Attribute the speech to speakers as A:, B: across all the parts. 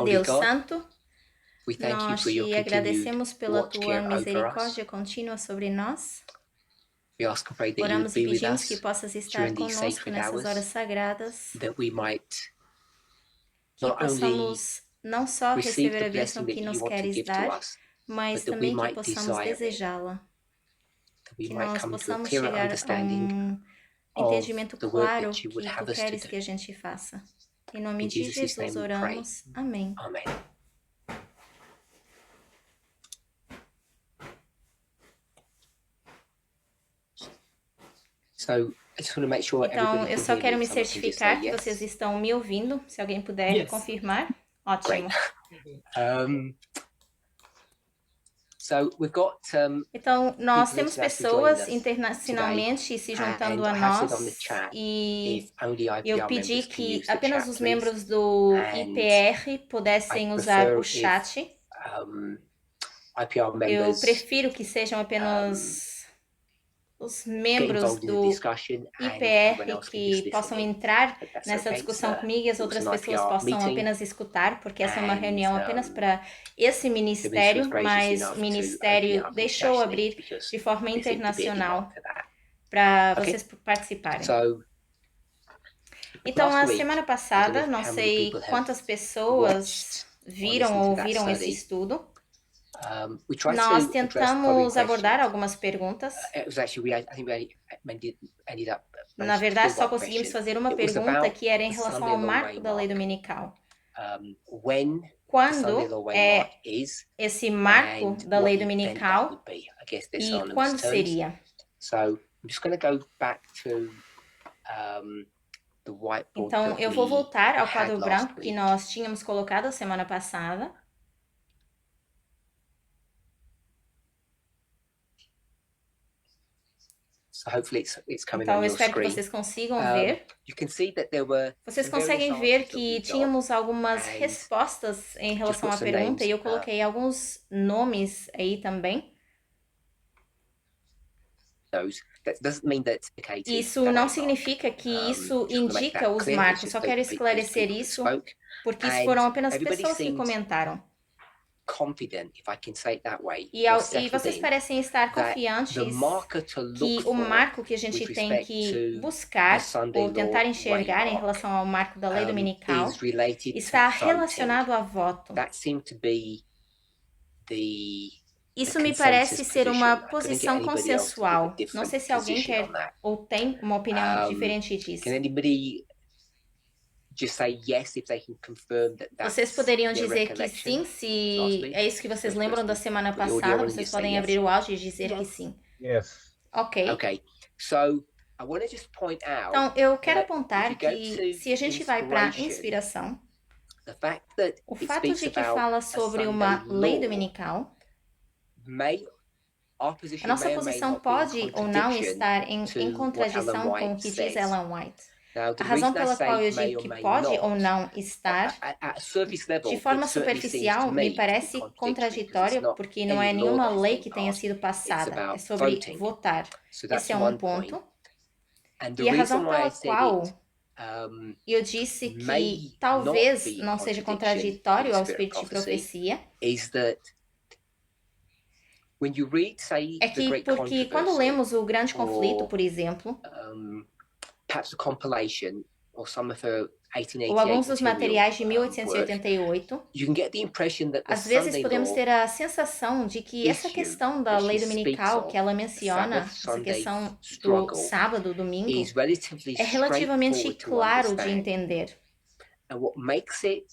A: Deus Santo,
B: we thank you
A: nós
B: for your
A: te
B: continued
A: agradecemos pela
B: watch
A: tua
B: care over us.
A: misericórdia contínua sobre nós.
B: We ask and pray that you would
A: Oramos e
B: be with
A: pedimos que
B: us
A: possas estar
B: during these
A: conosco
B: sacred
A: nessas horas
B: hours,
A: sagradas,
B: that we might
A: que
B: not only
A: possamos não só
B: receive
A: receber
B: the
A: a bênção
B: blessing
A: que
B: that you
A: nos
B: want to
A: queres
B: give to
A: dar,
B: us,
A: mas
B: but that we
A: também que
B: might
A: possamos
B: desire it,
A: desejá-la,
B: that we
A: que
B: might
A: nós
B: come to a
A: possamos
B: clearer
A: chegar a
B: understanding
A: entendimento
B: of the work
A: claro
B: that you would
A: que tu
B: have us to
A: queres
B: do.
A: que a gente faça. Em nome
B: In
A: de
B: Jesus' name
A: Jesus
B: we pray.
A: oramos. Amém.
B: Amen. So, I just want to make sure
A: Então,
B: everybody
A: eu
B: can
A: só
B: hear
A: quero
B: me.
A: me
B: Someone can just
A: certificar
B: say
A: que vocês
B: yes.
A: estão me ouvindo. Se alguém puder confirmar. Ótimo.
B: So we've got
A: Então, nós
B: people
A: temos
B: internationally joining
A: pessoas
B: us
A: internacionalmente se juntando
B: and
A: a
B: I have said on the
A: nós
B: chat
A: e
B: if only
A: eu
B: IPR
A: pedi
B: members can
A: que
B: use the
A: apenas
B: chat,
A: os
B: please.
A: membros do
B: And
A: IPR
B: I
A: pudessem usar o
B: prefer if
A: chat.
B: IPR
A: Eu
B: members
A: prefiro que sejam apenas os
B: get
A: membros
B: involved in the
A: do
B: discussion and everyone
A: IPR
B: else can
A: que
B: just listen
A: possam
B: in.
A: entrar
B: But that's
A: nessa
B: okay.
A: discussão comigo e as
B: It was
A: outras
B: an
A: pessoas
B: IPR
A: possam
B: meeting
A: apenas escutar, porque essa é uma
B: and
A: reunião apenas para esse
B: the minister was
A: ministério,
B: gracious
A: mas
B: enough
A: o
B: to open it
A: ministério
B: up
A: deixou
B: internationally
A: abrir
B: because
A: de forma
B: there seemed to be a demand
A: internacional
B: for that.
A: para
B: Okay.
A: vocês participarem.
B: So
A: Então,
B: last
A: a
B: week,
A: semana
B: I don't know
A: passada, não
B: how many
A: sei
B: people have
A: quantas pessoas
B: watched or
A: viram
B: listened
A: ou
B: to that
A: ouviram esse
B: study.
A: estudo.
B: We tried
A: Nós
B: to address the following
A: tentamos abordar
B: questions.
A: algumas perguntas.
B: It was actually, I think we ended up
A: Na
B: managing to
A: verdade,
B: do
A: só
B: one
A: conseguimos
B: question.
A: fazer uma
B: It was
A: pergunta
B: about
A: que era em
B: the
A: relação
B: Sunday
A: ao
B: law
A: marco da lei
B: waymark.
A: dominical.
B: When the Sunday
A: Quando
B: law
A: é
B: waymark is
A: esse marco
B: and
A: da lei
B: what event that
A: dominical
B: would be. I guess they're
A: e
B: synonymous
A: quando
B: terms.
A: seria?
B: So I'm just going to go back to the whiteboard
A: Então,
B: that
A: eu vou
B: we
A: voltar ao
B: had
A: quadro
B: last
A: branco que
B: week.
A: nós tínhamos colocado a semana passada.
B: So hopefully it's coming
A: Então,
B: on
A: eu
B: your
A: espero que
B: screen.
A: vocês consigam ver.
B: You can see that there were
A: Vocês
B: some various
A: conseguem ver
B: answers that
A: que
B: we got,
A: tínhamos algumas
B: and
A: respostas em relação
B: put
A: à
B: some
A: pergunta
B: names,
A: e eu coloquei alguns nomes aí também.
B: those. That doesn't mean that it's indicated
A: Isso
B: the
A: não
B: waymark.
A: significa que isso
B: Just wanna make
A: indica
B: that
A: os
B: clear. It's
A: marcos.
B: just
A: Só
B: those
A: quero
B: those
A: esclarecer
B: people that
A: isso,
B: spoke,
A: porque isso
B: and
A: foram apenas
B: everybody
A: pessoas que
B: seemed
A: comentaram.
B: confident, if I can say it that way,
A: E,
B: or
A: e
B: settled
A: vocês
B: in
A: parecem estar
B: that
A: confiantes
B: the marker to look
A: que o
B: for
A: marco que a
B: with
A: gente tem
B: respect
A: que
B: to
A: buscar
B: the Sunday
A: ou tentar
B: law
A: enxergar em
B: waymark
A: relação ao marco da lei dominical
B: is related
A: está
B: to voting.
A: relacionado a voto.
B: That seemed to be the
A: Isso me parece ser uma
B: position. I couldn't get
A: posição
B: anybody else to give a
A: consensual. Não
B: different
A: sei se alguém
B: position on
A: quer
B: that.
A: ou tem uma opinião diferente disso.
B: Can anybody just say yes if they can confirm that that's
A: Vocês poderiam
B: their
A: dizer que
B: recollection?
A: sim, se é isso que vocês lembram da semana
B: Put the audio
A: passada.
B: on and
A: Vocês
B: just say
A: podem
B: yes.
A: abrir o áudio e dizer que sim.
C: Yes.
A: Ok.
B: Okay, so I want to just point out
A: Então, eu quero
B: that
A: apontar
B: if you go
A: que
B: to
A: se a gente vai para
B: inspiration,
A: inspiração,
B: the fact that
A: o
B: it
A: fato
B: speaks
A: de que
B: about
A: fala
B: a
A: sobre
B: Sunday
A: uma lei
B: law
A: dominical,
B: our
A: a
B: position
A: nossa
B: may or may
A: posição
B: not be in
A: pode ou não
B: contradiction
A: estar em
B: to what Ellen
A: contradição com o
B: White
A: que diz
B: says.
A: Ellen White.
B: Now,
A: A
B: the
A: razão
B: reason I
A: pela qual
B: say
A: eu
B: may
A: digo
B: or
A: que
B: may
A: pode ou
B: not,
A: não estar,
B: at a surface level,
A: de forma
B: it certainly seems
A: superficial,
B: to
A: me
B: me to be
A: parece
B: contradictory because it's
A: contraditório,
B: not
A: porque não
B: any
A: é
B: law
A: nenhuma
B: that has
A: lei
B: been
A: que tenha
B: passed,
A: sido
B: it's
A: passada, é
B: about
A: sobre
B: voting.
A: votar.
B: So that's
A: Esse é
B: one
A: um ponto.
B: point. And the
A: E a
B: reason
A: razão
B: why I
A: pela
B: said
A: qual
B: it
A: eu disse
B: may
A: que
B: not
A: talvez
B: be
A: não seja
B: contradiction to
A: contraditório
B: the
A: ao
B: spirit of
A: espírito de
B: prophecy
A: profecia,
B: is that when you read, say,
A: é
B: the
A: que
B: Great
A: porque quando
B: Controversy,
A: lemos o Grande Conflito,
B: or
A: por exemplo,
B: perhaps a compilation or some of her
A: ou
B: 1888
A: alguns dos materiais de
B: work,
A: 1888,
B: you can get the impression that the
A: às vezes
B: Sunday
A: podemos
B: law
A: ter a sensação de que essa
B: issue
A: questão da
B: that
A: lei
B: she speaks
A: dominical
B: of,
A: que ela
B: the
A: menciona,
B: Sabbath
A: essa
B: Sunday
A: questão do
B: struggle,
A: sábado, domingo,
B: is relatively
A: é relativamente
B: straightforward to
A: claro de
B: understand.
A: entender.
B: And what makes it,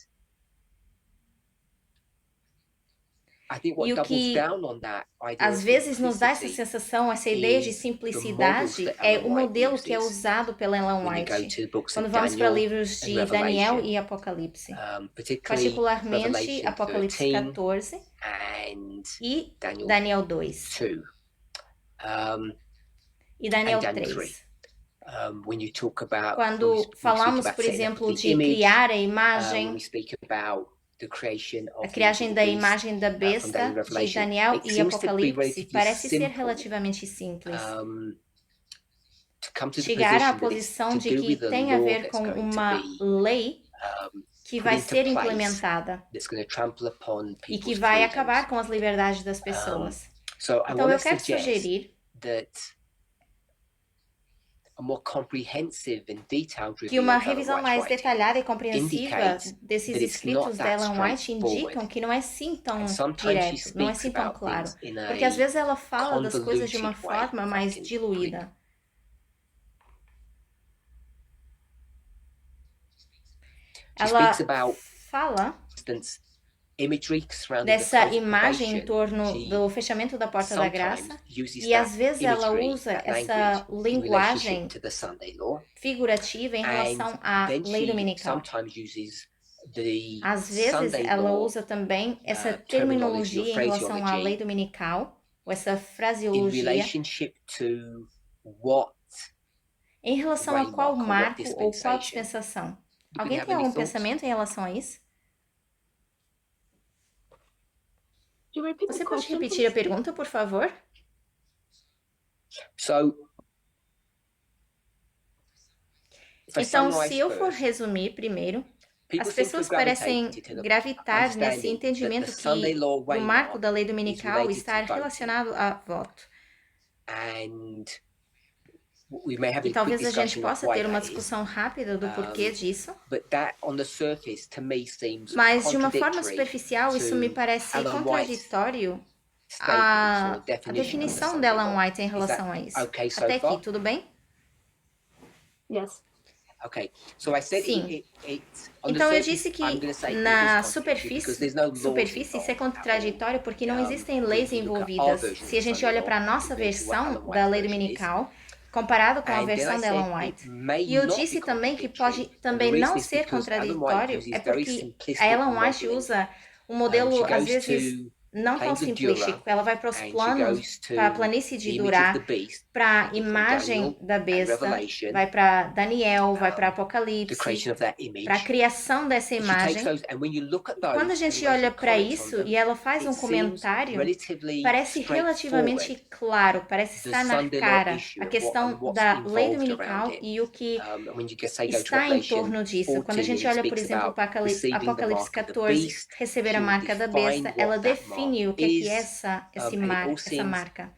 B: I think what
A: E o
B: doubles
A: que
B: down on that idea
A: às
B: of
A: vezes nos dá essa
B: simplicity
A: sensação, essa ideia de
B: is the models
A: simplicidade,
B: that
A: é
B: Ellen
A: o
B: White
A: modelo que é
B: uses
A: usado pela Ellen
B: when you go
A: White
B: to the books
A: quando
B: of
A: vamos para
B: Daniel
A: livros
B: and
A: de Daniel
B: Revelation,
A: e Apocalipse.
B: particularly
A: Particularmente
B: Revelation
A: Apocalipse
B: 13
A: 14
B: and
A: e
B: Daniel
A: Daniel 2
B: 2
A: e Daniel
B: and Daniel
A: 3.
B: 3. When you talk about,
A: Quando
B: when we
A: falamos,
B: speak about
A: por
B: setting up
A: exemplo,
B: the
A: de
B: image,
A: criar a
B: when
A: imagem,
B: we speak about the creation
A: a
B: of the
A: criagem da
B: beast,
A: imagem da
B: from
A: besta
B: Daniel and
A: de
B: Revelation,
A: Daniel
B: it
A: e
B: seems to be
A: Apocalipse,
B: relatively
A: parece ser
B: simple
A: relativamente simples.
B: to come to the
A: Chegar à
B: position that it's
A: posição
B: to
A: de
B: do
A: que
B: with a
A: tem a
B: law
A: ver
B: that's
A: com
B: going to
A: uma
B: be
A: lei que
B: put
A: vai
B: into
A: ser
B: place
A: implementada
B: that's going to trample upon
A: e que
B: people's
A: vai
B: freedoms.
A: acabar com as liberdades das pessoas.
B: So I
A: Então,
B: want
A: eu
B: to
A: quero
B: suggest
A: sugerir
B: that a more comprehensive and detailed
A: que
B: review
A: uma
B: of Ellen
A: revisão
B: White's
A: mais
B: writing
A: detalhada e compreensiva
B: indicates
A: desses
B: that it's not
A: escritos da
B: that
A: Ellen White
B: straightforward.
A: indicam que não é assim
B: And
A: tão
B: sometimes she
A: direto, não é
B: speaks
A: assim tão
B: about
A: claro.
B: things in
A: Porque às
B: a
A: vezes ela fala das coisas de uma
B: convoluted way,
A: forma
B: if I
A: mais
B: can
A: diluída.
B: She
A: Ela
B: speaks about,
A: fala
B: for instance, imagery surrounding the
A: dessa
B: close of
A: imagem em
B: probation.
A: torno
B: She
A: do fechamento da porta da graça
B: sometimes uses
A: e às
B: that
A: vezes ela
B: imagery,
A: usa
B: that
A: essa
B: language in
A: linguagem
B: relationship to the Sunday law.
A: figurativa em
B: And
A: relação à
B: then
A: lei
B: she
A: dominical.
B: sometimes uses the
A: Às vezes
B: Sunday
A: ela
B: law
A: usa também essa
B: terminology or
A: terminologia em relação à lei
B: phraseology
A: dominical, ou essa
B: in
A: fraseologia,
B: relationship to what
A: em relação a qual
B: waymark or what
A: marco ou qual
B: dispensation.
A: dispensação.
B: Do you
A: Alguém
B: have
A: tem
B: any
A: algum
B: thoughts?
A: pensamento em relação a isso?
C: Do you repeat
A: Você
C: the
A: pode
C: question,
A: repetir a
C: please?
A: pergunta, por favor?
B: So, if I
A: Então,
B: summarize
A: se eu for
B: first,
A: resumir primeiro,
B: people
A: as
B: seem to
A: pessoas
B: have
A: parecem
B: gravitated to the
A: gravitar nesse
B: understanding that the
A: entendimento
B: Sunday
A: que
B: law
A: do marco
B: waymark
A: da lei
B: is
A: dominical
B: related
A: estar
B: to voting,
A: relacionado a voto.
B: and we may have
A: E
B: a quick
A: talvez a gente
B: discussion of
A: possa
B: why
A: ter uma
B: that is.
A: discussão rápida do porquê disso,
B: But that, on the surface, to me seems
A: mas de uma forma
B: contradictory
A: superficial isso me
B: to
A: parece
B: Ellen White's
A: contraditório
B: statements or
A: à
B: definition of the
A: definição
B: Sunday
A: da Ellen
B: law.
A: White em
B: Is that
A: relação a isso.
B: okay so
A: Até aqui,
B: far?
A: tudo bem?
C: Yes.
B: Okay, so I said
A: Sim.
B: on the
A: Então eu
B: surface,
A: disse que
B: I'm going to say it
A: na
B: is contradictory because there's no laws
A: superfície isso é
B: involved at all.
A: contraditório porque não existem
B: When
A: leis
B: you look at our
A: envolvidas.
B: version of
A: Se a
B: the
A: gente
B: Sunday
A: olha
B: law
A: para a nossa
B: compared to what Ellen
A: versão da
B: White's
A: lei
B: version is,
A: dominical, comparado com a
B: and then I
A: versão da
B: said
A: Ellen
B: it
A: White.
B: may
A: E eu
B: not
A: disse
B: be
A: também que pode
B: contradictory.
A: também
B: And the reason
A: não
B: is
A: ser
B: because Ellen White
A: contraditório,
B: uses
A: é
B: very
A: porque
B: simplistic
A: a Ellen White
B: modeling.
A: usa um modelo,
B: She
A: às
B: goes
A: vezes,
B: to
A: não tão
B: Plains of
A: simplístico.
B: Dura,
A: Ela vai para os
B: and she
A: planos,
B: goes to
A: para a planície de
B: the image of the
A: Durá,
B: beast,
A: para a
B: from
A: imagem
B: Daniel
A: da
B: and
A: besta,
B: Revelation,
A: vai para Daniel, vai para
B: the
A: Apocalipse,
B: creation of that
A: para a
B: image.
A: criação dessa
B: And she takes
A: imagem.
B: those, and when you look at those,
A: Quando a
B: and
A: gente
B: when she
A: olha para
B: comments on
A: isso
B: them,
A: e ela faz
B: it
A: um
B: seems
A: comentário,
B: relatively
A: parece relativamente
B: straightforward,
A: claro, parece
B: the
A: estar na
B: Sunday law
A: cara
B: issue
A: a
B: and
A: questão
B: what's
A: da lei
B: involved
A: dominical
B: around it.
A: e o que
B: And when you say go to
A: está em
B: Revelation
A: torno disso. Quando a
B: 14,
A: gente
B: and it
A: olha, por
B: speaks
A: exemplo,
B: about
A: para
B: receiving the
A: Apocalipse
B: mark of the
A: 14,
B: beast,
A: receber
B: she
A: a
B: will
A: marca da besta,
B: define
A: ela
B: what that mark
A: define o que é
B: is,
A: essa,
B: and it all
A: essa
B: seems
A: marca.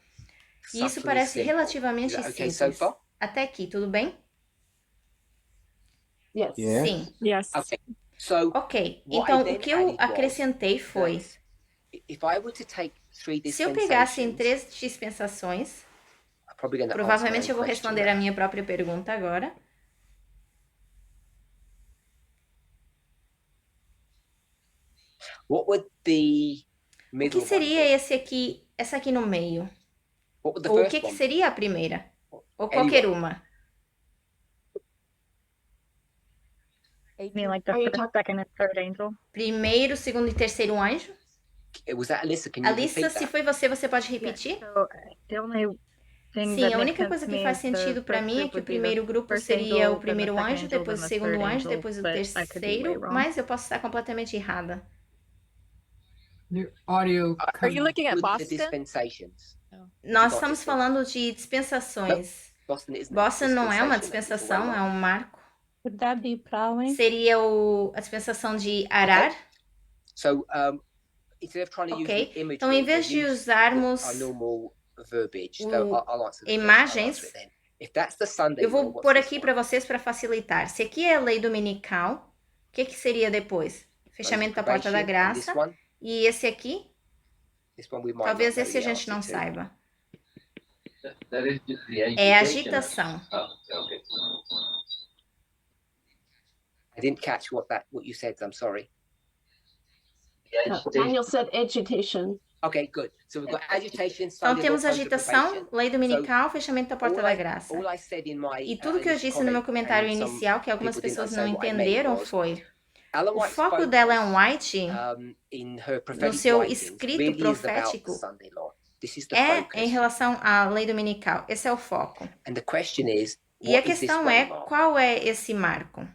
A: E isso
B: subtly
A: parece
B: simple. Is
A: relativamente
B: that okay so
A: simples.
B: far?
A: Até aqui, tudo bem?
C: Yes.
D: Yeah.
A: Sim.
C: Yes.
B: Okay. So
A: Ok.
B: what I
A: Então,
B: then
A: o que eu
B: added was
A: acrescentei foi,
B: that if I were to take 3
A: se eu pegasse em
B: dispensations,
A: 3 dispensações,
B: I'm probably going to answer my
A: provavelmente eu
B: own
A: vou
B: question
A: responder a
B: now.
A: minha própria pergunta agora.
B: What would the
A: O
B: middle
A: que seria
B: one be?
A: essa aqui no meio?
B: What would the
A: Ou o
B: first
A: que
B: one be?
A: seria a primeira? Ou
B: Anyone?
A: qualquer uma?
E: You mean like the
C: Are you
E: first, second, and third angel?
A: Primeiro, segundo e terceiro anjo?
B: Was that Alyssa? Can you
A: Alissa,
B: repeat
A: se
B: that?
A: foi você pode repetir?
E: So the only thing
A: Sim,
E: that
A: a
E: makes
A: única
E: sense
A: coisa
E: to
A: que
E: me
A: faz
E: is the
A: sentido para
E: first
A: mim é
E: group
A: que o
E: would be the
A: primeiro grupo
E: first
A: seria
E: angel,
A: o
E: then the
A: primeiro
E: second
A: anjo,
E: angel,
A: depois
E: then
A: o
E: the
A: segundo
E: third
A: anjo,
E: angel,
A: depois o
E: but I could be way
A: terceiro,
E: wrong.
A: mas eu posso estar completamente errada.
D: Your audio.
C: Are you looking at
B: With the
C: Boston?
B: dispensations.
A: Nós
B: got
A: estamos
B: this
A: falando de dispensações.
B: Boston isn't a
A: Boston não é uma
B: dispensation, it's a
A: dispensação, é
B: waymark.
A: um marco.
E: Would that be plowing?
A: Seria a dispensação de Arar.
B: So instead of trying to use
A: Ok.
B: the imagery,
A: Então, em vez
B: we'll
A: de
B: use
A: usarmos
B: our normal verbiage.
A: o-
B: So I'll answer the
A: imagens,
B: I'll answer it then. If that's the Sunday
A: eu
B: law,
A: vou
B: what's
A: pôr
B: this
A: aqui
B: one?
A: para vocês para facilitar. Se aqui é a lei dominical, o que seria depois? Fechamento da porta da
B: Probation, and this
A: graça.
B: one,
A: E esse aqui,
B: this one we might
A: talvez
B: not know
A: esse a
B: the
A: gente
B: answer
A: não
B: to.
A: saiba.
F: That is just the
A: É
F: agitation.
A: agitação.
F: Oh, okay.
B: I didn't catch what you said. I'm sorry.
F: The agitation.
C: Daniel said agitation.
B: Okay, good. So we've got agitation,
A: Então
B: Sunday law,
A: temos
B: close of
A: agitação,
B: probation.
A: lei dominical, fechamento da porta da graça.
B: All I said in my
A: E tudo que eu
B: initial
A: disse no meu
B: comment,
A: comentário
B: and some
A: inicial, que algumas
B: people didn't
A: pessoas não
B: understand what I meant,
A: entenderam,
B: was
A: foi
B: Ellen
A: o
B: White's
A: foco
B: focus,
A: da Ellen White
B: in her
A: no
B: prophetic
A: seu
B: writings
A: escrito
B: really is about the
A: profético
B: Sunday law. This is the
A: é
B: focus.
A: em relação à lei dominical. Esse é o foco.
B: And the question is,
A: E a
B: what is this
A: questão é,
B: waymark?
A: qual é esse marco?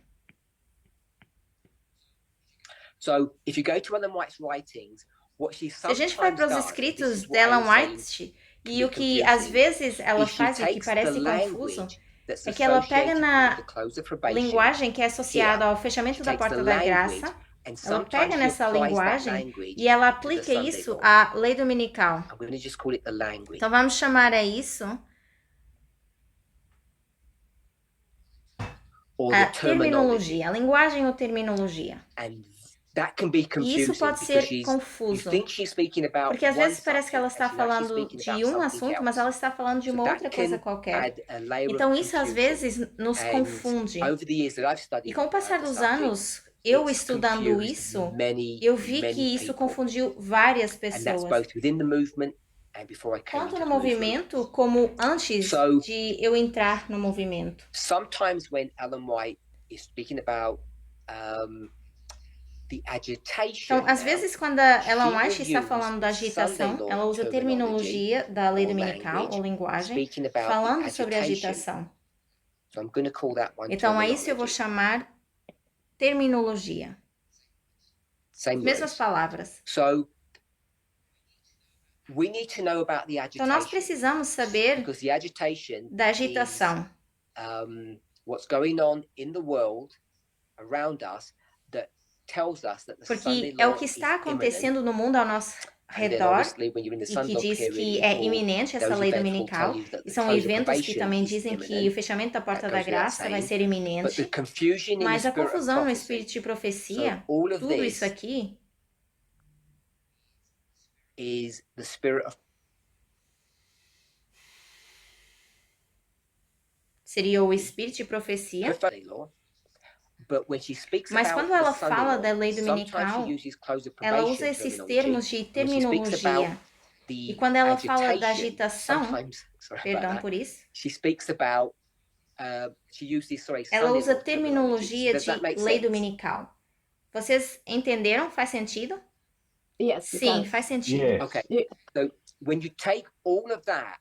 B: So if you go to Ellen White's writings, what she
A: Se a gente vai
B: sometimes
A: para os
B: does, and this
A: escritos
B: is
A: de
B: what I
A: Ellen
B: was saying,
A: White,
B: can
A: e
B: be
A: o que às
B: confusing,
A: vezes ela
B: is she
A: faz e o que
B: takes the
A: parece confuso,
B: language that's
A: é que ela pega
B: associated
A: na
B: with the close of probation
A: linguagem que é associada ao fechamento da
B: takes the
A: porta da
B: language
A: graça,
B: and
A: ela pega
B: sometimes she
A: nessa
B: applies that
A: linguagem
B: language
A: e ela
B: to the
A: aplica
B: Sunday
A: isso
B: law.
A: à lei dominical.
B: I'm going to just call it the language.
A: Então vamos chamar a isso
B: Or
A: a
B: the terminology.
A: terminologia, a linguagem ou terminologia.
B: And that can be
A: E
B: confusing
A: isso pode
B: because
A: ser
B: you
A: confuso,
B: think she's speaking about
A: porque às
B: one
A: vezes parece que ela
B: subject
A: está
B: and she's actually
A: falando
B: speaking
A: de
B: about
A: um
B: something
A: assunto, mas
B: else.
A: ela está falando de
B: So
A: uma
B: that
A: outra
B: can
A: coisa qualquer.
B: add a layer
A: Então
B: of
A: isso às
B: confusion.
A: vezes nos
B: And
A: confunde.
B: over the years that I've studied
A: E com o passar
B: the
A: dos
B: subject,
A: anos, eu
B: it's
A: estudando
B: confused
A: isso,
B: many,
A: eu vi
B: many
A: que isso
B: people.
A: confundiu várias
B: And that's
A: pessoas.
B: both within the movement and before I came
A: Tanto
B: into
A: no
B: the movement.
A: movimento como antes
B: So-
A: de eu entrar no movimento.
B: Sometimes when Ellen White is speaking about the agitation,
A: Então, às
B: now,
A: vezes, quando a Ellen
B: she
A: White
B: will
A: está
B: use
A: falando da
B: Sunday
A: agitação,
B: law
A: ela usa a terminologia da lei
B: or
A: dominical
B: language,
A: ou linguagem,
B: speaking about
A: falando
B: the
A: sobre a
B: agitation.
A: agitação.
B: So I'm going to call that one
A: Então, a isso eu vou
B: terminology.
A: chamar terminologia.
B: Same
A: As mesmas
B: words.
A: palavras.
B: So we need to know about the
A: Então, nós
B: agitation
A: precisamos saber
B: because the agitation
A: da agitação.
B: is what's going on in the world around us that tells us that the Sunday
A: Porque é o
B: law
A: que
B: is
A: está
B: imminent.
A: acontecendo no mundo ao nosso
B: And then
A: redor
B: obviously when you're in the
A: e que
B: Sunday
A: diz
B: period
A: que
B: in
A: é
B: Paul,
A: iminente essa
B: those
A: lei
B: events will
A: dominical.
B: tell you that
A: E
B: the
A: são
B: close of
A: eventos que
B: probation
A: também
B: is
A: dizem que
B: imminent.
A: o fechamento da porta
B: That
A: da
B: goes without
A: graça vai
B: saying.
A: ser
B: But the
A: iminente.
B: confusion in the
A: Mas a
B: spirit of
A: confusão no
B: prophecy.
A: espírito de profecia,
B: So all of
A: tudo
B: this
A: isso aqui,
B: is the spirit of
A: seria o espírito de profecia.
B: Sunday law. But when she speaks
A: Mas
B: about
A: quando ela
B: the Sunday
A: fala
B: law,
A: da lei
B: sometimes
A: dominical,
B: she uses close of
A: ela
B: probation
A: usa esses
B: terminology.
A: termos de
B: And when she speaks
A: terminologia.
B: about the
A: E quando ela fala da
B: agitation,
A: agitação,
B: sometimes, sorry about
A: perdão
B: that,
A: por isso,
B: she speaks about she uses
A: ela
B: Sunday
A: usa
B: law terminology. So
A: terminologia
B: does that
A: de
B: make
A: lei
B: sense?
A: dominical. Vocês entenderam? Faz sentido?
C: Yes, it
A: Sim,
C: does.
A: faz sentido.
G: Yes.
B: Okay.
C: Yeah.
B: So when you take all of that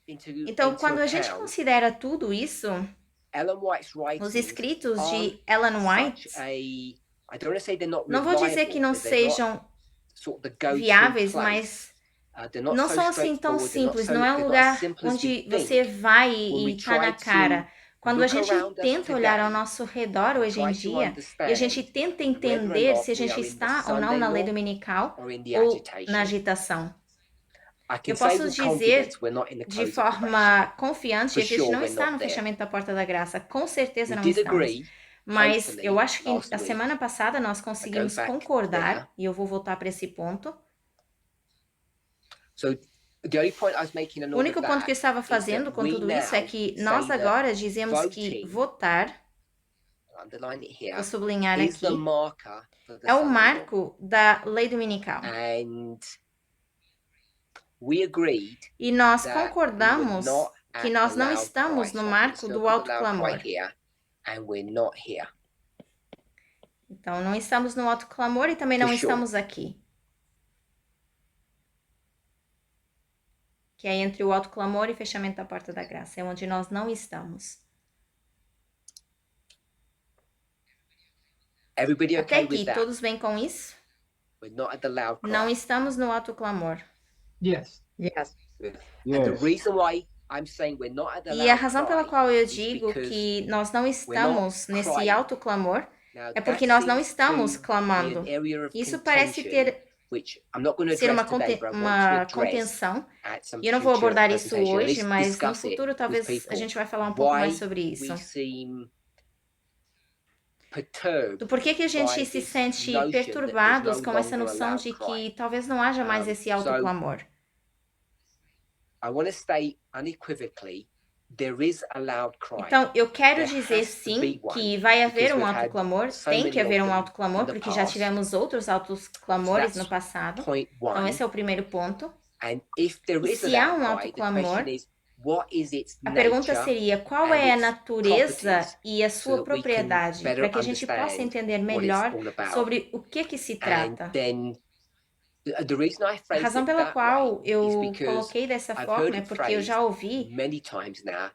A: Então, quando a gente
B: account,
A: considera tudo isso,
B: Ellen White's
A: os
B: writings
A: escritos
B: aren't
A: de Ellen White,
B: such a, I don't want to say they're not
A: não vou dizer que
B: reliable,
A: não
B: but they're not
A: sejam
B: sort of the go-to
A: viáveis,
B: place.
A: mas
B: They're not
A: não
B: so
A: são assim tão
B: straightforward, they're not
A: simples.
B: so-
A: Não é um
B: they're not
A: lugar
B: as simple as we
A: onde
B: think.
A: você vai
B: When we
A: e tá na
B: try to
A: cara. Quando a
B: look
A: gente
B: around us
A: tenta olhar ao
B: today
A: nosso redor hoje em
B: try to
A: dia e a
B: understand
A: gente tenta
B: whether or
A: entender
B: not
A: se a
B: we
A: gente
B: are in the
A: está ou não
B: Sunday
A: na lei
B: law
A: dominical
B: or in the
A: ou
B: agitation.
A: na agitação.
B: I can
A: Eu
B: say
A: posso
B: with
A: dizer
B: confidence we're not in the
A: de
B: close of probation.
A: forma confiante
B: For
A: que a gente
B: sure
A: não
B: we're
A: está
B: not
A: no
B: there.
A: fechamento da porta da graça. Com certeza
B: We
A: não
B: did
A: estamos.
B: agree,
A: Mas
B: hopefully,
A: eu acho que
B: last
A: a
B: week,
A: semana passada nós conseguimos
B: back
A: concordar,
B: there.
A: e eu vou voltar para esse ponto.
B: So the only point I was making in
A: O
B: all
A: único
B: of
A: ponto
B: that
A: que eu estava
B: is
A: fazendo
B: that
A: com
B: we
A: tudo isso é
B: now
A: que
B: say
A: nós
B: that
A: agora dizemos que
B: voting,
A: votar,
B: underline it here,
A: vou sublinhar
B: is
A: aqui,
B: the marker for the
A: é o
B: Sunday law.
A: marco da lei dominical.
B: And we agreed
A: E nós
B: that we were
A: concordamos
B: not
A: que
B: at
A: nós
B: the
A: não
B: loud
A: estamos
B: cry.
A: no
B: So
A: marco
B: I'm
A: do
B: gonna
A: alto
B: circle the loud
A: clamor.
B: cry here, and we're not here.
A: Então, não estamos no alto clamor e também não
B: For sure.
A: estamos aqui. Que é entre o alto clamor e fechamento da porta da graça. É onde nós não estamos.
B: Everybody
A: Até
B: okay
A: aqui,
B: with that?
A: todos bem com isso?
B: We're not at the loud cry.
A: Não estamos no alto clamor.
D: Yes.
E: Yes.
B: And the
G: Yes.
B: reason why I'm saying we're not at the
A: E
B: loud
A: a razão pela
B: cry
A: qual eu
B: is
A: digo
B: because
A: que nós não estamos nesse
B: crying.
A: alto clamor
B: now
A: é porque
B: that
A: nós não
B: seems
A: estamos
B: to be
A: clamando.
B: an area of
A: Isso parece
B: contention,
A: ter
B: which I'm not going to
A: ser
B: address today, but I want
A: uma
B: to address
A: contenção.
B: at some
A: E eu não vou
B: future
A: abordar isso
B: presentation, at
A: hoje,
B: least
A: mas no
B: discuss it
A: futuro
B: with
A: talvez a
B: people.
A: gente vai falar um pouco
B: Why
A: mais sobre isso.
B: we seem perturbed
A: Do porquê que a gente
B: by
A: se
B: this
A: sente
B: notion that there's
A: perturbados
B: no
A: com essa
B: longer a
A: noção
B: loud
A: de
B: cry.
A: que talvez não haja mais esse alto
B: So-
A: clamor.
B: I want to state unequivocally there is a loud cry.
A: Então, eu quero
B: There
A: dizer
B: has to
A: sim
B: be one,
A: que vai haver
B: because
A: um
B: we've
A: alto
B: had
A: clamor,
B: so
A: tem
B: many
A: que haver
B: of
A: um
B: them
A: alto clamor,
B: in the
A: porque já
B: past.
A: tivemos outros altos clamores
B: So
A: no
B: that's
A: passado.
B: Point
A: Então,
B: one.
A: esse é o primeiro ponto.
B: And if there
A: E
B: is
A: se
B: a
A: há um
B: loud
A: alto
B: cry, the
A: clamor,
B: question is, what is its
A: A pergunta
B: nature?
A: seria qual
B: and
A: é a
B: its
A: natureza
B: properties,
A: e a
B: so
A: sua
B: that we can
A: propriedade,
B: better
A: para que a gente possa
B: understand
A: entender
B: what it's
A: melhor
B: all about.
A: sobre o que se
B: And
A: trata.
B: then the reason I
A: A
B: phrased
A: razão
B: it
A: pela
B: that
A: qual
B: way
A: eu
B: is because
A: coloquei dessa
B: I've
A: forma
B: heard
A: é
B: it
A: porque eu já
B: phrased
A: ouvi
B: many times now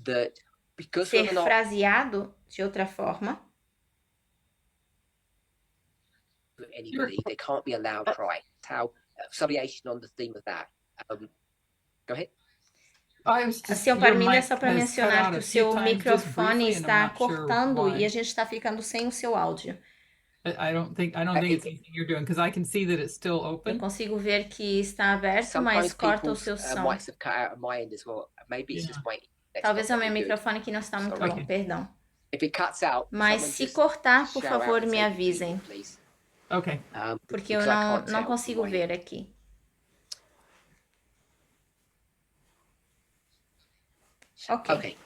B: that because
A: ser
B: we're not
A: fraseado de outra forma.
B: with anybody, there can't be a loud cry. How variation on the theme of that. Go ahead.
D: I was
A: A
D: just,
A: seu
D: your
A: Parminda é
D: mic
A: só para
D: has cut
A: mencionar
D: out
A: que
D: a
A: o
D: few
A: seu
D: times just
A: microfone
D: briefly, and I'm
A: está
D: not sure
A: cortando e
D: why.
A: a gente está ficando sem o seu áudio.
D: I don't think it's anything you're doing because I can see that it's still
A: Eu
D: open.
A: consigo ver que está aberto, mas
B: Sometimes
A: corta o
B: people's
A: seu som.
B: mics have cut out on my end as well. Maybe it's
D: Yeah.
B: just my internet's
A: Talvez é
B: not
A: o meu
B: very good.
A: microfone que não está muito
B: Sorry.
A: bom, perdão.
B: If it cuts out,
A: Mas
B: someone
A: se
B: just
A: cortar, por
B: shout out
A: favor,
B: and
A: me
B: say,
A: avisem,
B: please.
D: Okay.
A: porque eu
B: Because I
A: não,
B: can't
A: não
B: tell
A: consigo
B: from my
A: ver
B: end.
A: aqui. Ok.
B: Okay.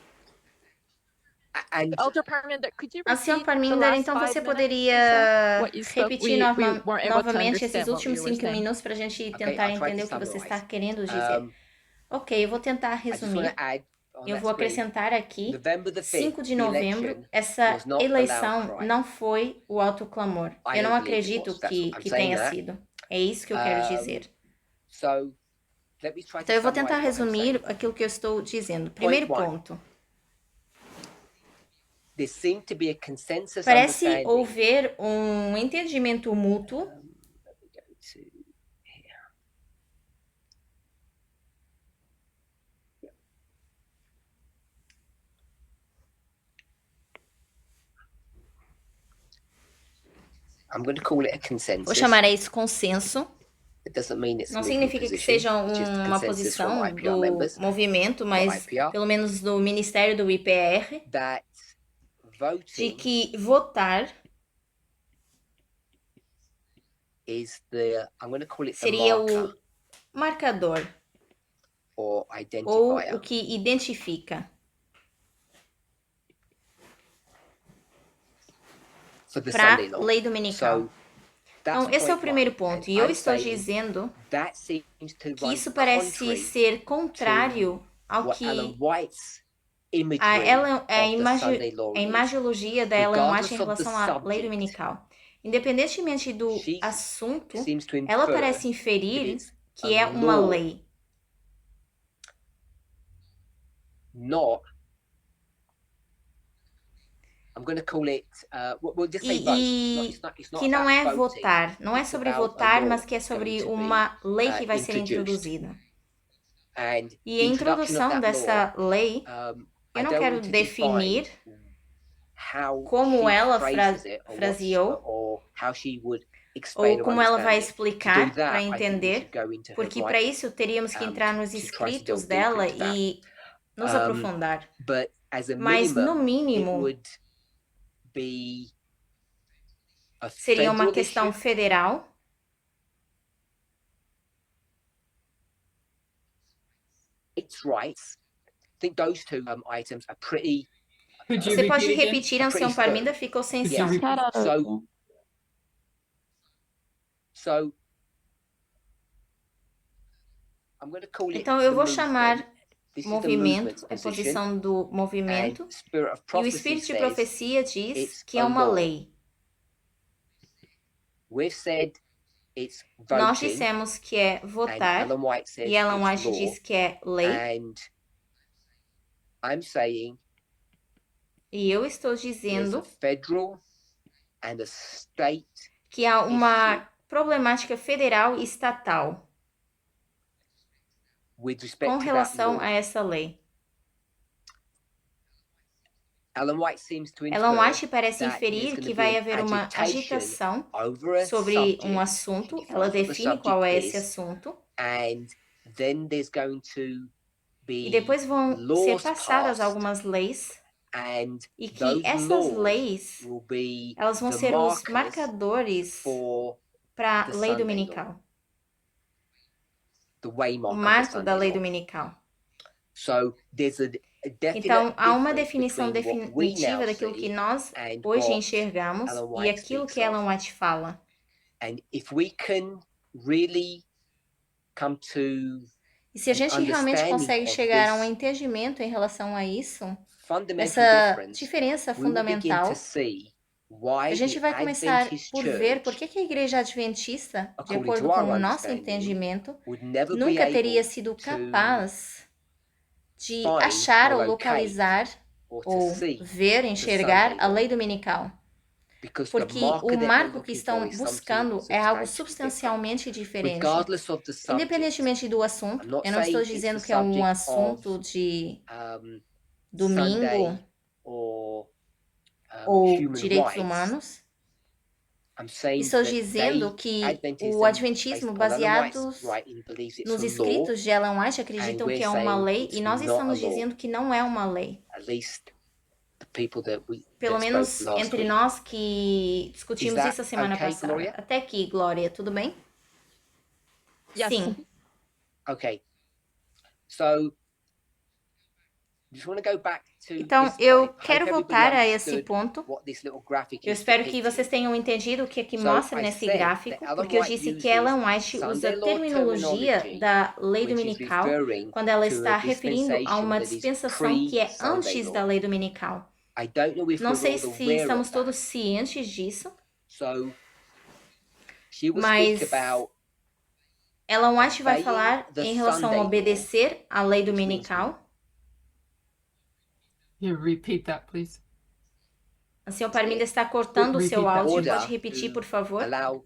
B: And
G: Elder Parminder, could you
A: A senhora
G: repeat the
A: Parminder,
G: last
A: então
G: 5
A: você
G: minutes or
A: poderia
G: so? What you spoke?
A: repetir
G: We weren't able to
A: novamente esses
G: understand what
A: últimos
G: you were
A: 5
G: saying.
A: minutos para a gente
B: Okay,
A: tentar
B: I'll try
A: entender
B: to
A: o que você está
B: summarize.
A: querendo dizer. Ok, eu vou tentar
B: I just want
A: resumir.
B: to add on
A: Eu
B: that
A: vou
B: screen,
A: acrescentar aqui,
B: November the 5th,
A: 5 de
B: the
A: novembro,
B: election
A: essa
B: was not a
A: eleição
B: loud cry.
A: não foi o autoclamor.
B: I
A: Eu não
B: don't believe it
A: acredito
B: was. That's what I'm
A: que
B: saying
A: tenha
B: that.
A: sido. É isso que eu quero dizer.
B: So, let me try
A: Então,
B: to
A: eu vou tentar
B: summarize what I'm
A: resumir
B: saying.
A: aquilo que eu estou dizendo. Primeiro
B: one.
A: ponto.
B: There seemed to be a consensus
A: Parece
B: understanding.
A: haver um entendimento mútuo
B: Let me go to here. I'm going to call it a consensus.
A: Vou chamar isso consenso.
B: It doesn't mean it's
A: Não
B: a
A: significa que
B: position.
A: seja
B: It's just a
A: uma
B: consensus from
A: posição
B: IPR
A: do
B: members
A: movimento, mas
B: IPR.
A: pelo menos do Ministério do IPR,
B: that
A: de
B: voting
A: que votar
B: is the, I'm going to call it the
A: seria
B: marker
A: o marcador
B: or
A: ou
B: identifier
A: o que identifica
B: for the
A: para
B: Sunday
A: a
B: law.
A: lei dominical.
B: So that's
A: Então, esse é o
B: point
A: primeiro
B: one.
A: ponto.
B: And
A: E eu
B: I'm
A: estou
B: saying
A: dizendo
B: that seems to
A: que
B: run
A: isso parece
B: contrary
A: ser contrário ao
B: what Ellen
A: que
B: White's imagery
A: a
B: of the Sunday law
A: a
B: is.
A: imagiologia da Ellen White em
B: Regardless of the
A: relação à lei
B: subject,
A: dominical. Independentemente do
B: she
A: assunto,
B: seems to
A: ela
B: infer
A: parece
B: that
A: inferir
B: it's
A: que
B: a
A: é uma
B: law,
A: lei.
B: not, I'm going to call it, we'll just say vote. It's not
A: Que não
B: about
A: é
B: voting.
A: votar, não é
B: It's
A: sobre
B: about a
A: votar,
B: law
A: mas que é
B: that's
A: sobre
B: going to be,
A: uma lei que vai ser
B: introduced.
A: introduzida.
B: And
A: E
B: the
A: a
B: introduction of
A: introdução
B: that
A: dessa
B: law,
A: lei,
B: I
A: eu não
B: don't
A: quero
B: want to
A: definir
B: define how
A: como
B: she
A: ela
B: phrases it
A: fraseou
B: or how she would explain
A: ou
B: or
A: como ela vai
B: understand it. To do
A: explicar
B: that,
A: para
B: I think we
A: entender,
B: should go into her
A: porque para
B: writings.
A: isso teríamos que entrar nos
B: to try to
A: escritos
B: delve deeper
A: dela
B: into that.
A: e nos aprofundar.
B: But as a
A: Mas, no
B: minimum, it
A: mínimo,
B: would be a
A: seria uma
B: federal
A: questão
B: issue,
A: federal,
B: its rights. I think those two items are pretty.
D: Could you
A: Você pode
D: repeat again?
A: repetir, Ancião Parminda? Ficou sem
D: Could
A: som.
D: you repeat?
B: So I'm going to call it
A: Então, eu
B: the
A: vou
B: movement.
A: chamar
B: This is the
A: movimento,
B: movement's
A: a
B: position.
A: posição do movimento,
B: And Spirit of
A: e o
B: Prophecy
A: Espírito de
B: says
A: Profecia diz
B: it's
A: que é
B: a
A: uma
B: law.
A: lei.
B: We've said it's
A: Nós
B: voting,
A: dissemos que é
B: and
A: votar,
B: Ellen White says
A: e Ellen
B: it's
A: White
B: law,
A: diz que é lei,
B: and I'm saying
A: e eu estou
B: there's
A: dizendo
B: a federal and a state
A: que há uma problemática federal e estatal
B: with respect
A: com
B: to that
A: relação
B: law.
A: a essa lei.
B: Ellen White seems to
A: Ellen
B: infer
A: White parece
B: that there's
A: inferir
B: going
A: que
B: to
A: vai
B: be an
A: haver uma
B: agitation
A: agitação
B: over a
A: sobre
B: subject.
A: um assunto,
B: She
A: ela
B: defines what the
A: define qual é
B: subject
A: esse
B: is,
A: assunto,
B: and then there's going to
A: e
B: be
A: depois vão ser
B: laws
A: passadas
B: passed,
A: algumas leis,
B: and
A: e que
B: those
A: essas
B: laws
A: leis,
B: will be
A: elas vão
B: the
A: ser os
B: markers
A: marcadores
B: for
A: para a
B: the
A: lei
B: Sunday
A: dominical,
B: the way
A: o
B: marker of the
A: marco da
B: Sunday
A: lei
B: law.
A: dominical.
B: So there's a definite
A: Então, há uma
B: difference
A: definição
B: between what we
A: definitiva
B: now
A: daquilo
B: see
A: que nós
B: and
A: hoje
B: what
A: enxergamos
B: Ellen
A: e
B: White
A: aquilo
B: speaks
A: que Ellen
B: of.
A: White fala.
B: And if we can really come to
A: E se a gente realmente
B: understanding
A: consegue
B: of
A: chegar a um
B: this
A: entendimento em relação a isso,
B: fundamental
A: dessa
B: difference,
A: diferença
B: we will begin
A: fundamental,
B: to see why
A: a gente
B: the
A: vai começar
B: Adventist
A: por ver por
B: Church,
A: que a Igreja Adventista, de
B: according
A: acordo
B: to
A: com
B: our
A: o nosso
B: understanding,
A: entendimento,
B: would never be
A: nunca teria
B: able
A: sido
B: to
A: capaz de
B: find
A: achar
B: or
A: ou
B: locate
A: localizar
B: or to
A: ou
B: see
A: ver, enxergar
B: Sunday
A: a
B: law.
A: lei dominical.
B: because the
A: porque
B: marker
A: o
B: that they're
A: marco que
B: looking
A: estão
B: for is something
A: buscando é algo
B: substantially different.
A: substancialmente diferente.
B: Regardless of the subject,
A: Independentemente do assunto,
B: I'm not
A: eu não estou
B: saying
A: dizendo
B: it's
A: que é
B: the
A: um
B: subject
A: assunto de
B: um,
A: domingo
B: Sunday or
A: ou
B: human
A: direitos
B: rights.
A: humanos.
B: I'm saying
A: Estou
B: that
A: dizendo
B: they,
A: que
B: Adventism,
A: o Adventismo,
B: based on Ellen White's
A: baseados
B: writing, believes it's
A: nos
B: a law,
A: escritos de Ellen White, acreditam
B: and
A: que é
B: we're
A: uma
B: saying
A: lei,
B: it's
A: e nós
B: not a
A: estamos
B: law.
A: dizendo que não é uma lei.
B: At least the people that
A: Pelo
B: that
A: menos
B: spoke last
A: entre
B: week.
A: nós que discutimos
B: Is that
A: isso a semana
B: okay,
A: passada.
B: Gloria?
A: Até aqui, Glória, tudo bem?
G: Yes.
A: Sim.
B: Okay. So, just want to go back to
A: Então,
B: this
A: eu
B: point. I
A: quero
B: hope
A: voltar a
B: everybody
A: esse
B: understood
A: ponto.
B: what this little graphic
A: Eu
B: is
A: espero que
B: depicting.
A: vocês tenham entendido o que aqui
B: So,
A: mostra
B: I
A: nesse
B: said
A: gráfico,
B: that Ellen
A: porque eu
B: White
A: disse que
B: uses
A: Ellen White usa
B: Sunday
A: a
B: law
A: terminologia
B: terminology
A: da lei
B: when she's
A: dominical
B: referring
A: quando ela
B: to
A: está
B: a
A: referindo a
B: dispensation
A: uma
B: that is
A: dispensação que é
B: pre-Sunday
A: antes
B: law.
A: da lei dominical.
B: I don't know if
A: Não
B: we're
A: sei
B: all
A: se
B: aware
A: estamos
B: of that.
A: todos cientes disso,
B: So, she will
A: mas
B: speak about
A: Ellen White vai
B: obeying
A: falar
B: the
A: em relação
B: Sunday
A: a
B: law,
A: obedecer à lei
B: which means
A: dominical.
D: You repeat that, please.
A: A senhora Parminda está cortando o seu
D: Repeat that.
A: áudio.
B: Order
A: Pode repetir,
B: to
A: por favor?
B: allow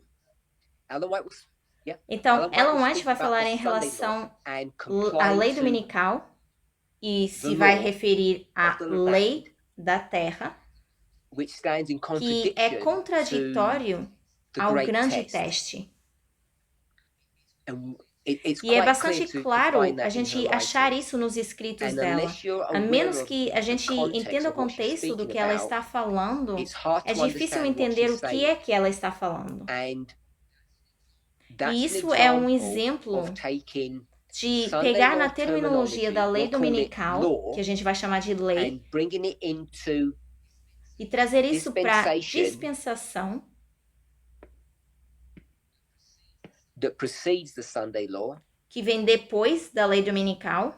B: Ellen White will,
A: Então, Ellen
B: will
A: White
B: speak
A: vai
B: about
A: falar
B: the
A: em
B: Sunday law
A: relação
B: and
A: à
B: complying
A: lei
B: to
A: dominical e se
B: the
A: vai
B: law
A: referir à
B: of the
A: lei da terra,
B: which stands in
A: que é
B: contradiction
A: contraditório
B: to the
A: ao
B: great
A: grande
B: test.
A: teste.
B: And it's
A: E é
B: quite
A: bastante
B: clear to
A: claro
B: find
A: a
B: that in
A: gente
B: her
A: achar
B: writing.
A: isso nos escritos
B: And
A: dela.
B: unless you're
A: A
B: aware
A: menos
B: of
A: que a
B: the
A: gente
B: context
A: entenda o
B: of what she's
A: contexto do
B: speaking
A: que ela
B: about,
A: está falando,
B: it's hard
A: é
B: to
A: difícil
B: understand what
A: entender
B: she's
A: o que
B: saying.
A: é que ela está falando.
B: And
A: E
B: that's an
A: isso é um
B: example
A: exemplo
B: of taking
A: de
B: Sunday
A: pegar na
B: law
A: terminologia da lei
B: terminology, we'll call it
A: dominical,
B: law,
A: que a gente vai chamar de lei,
B: and bringing it into
A: e trazer isso para
B: dispensation
A: dispensação
B: that precedes the Sunday law,
A: que vem depois da lei dominical.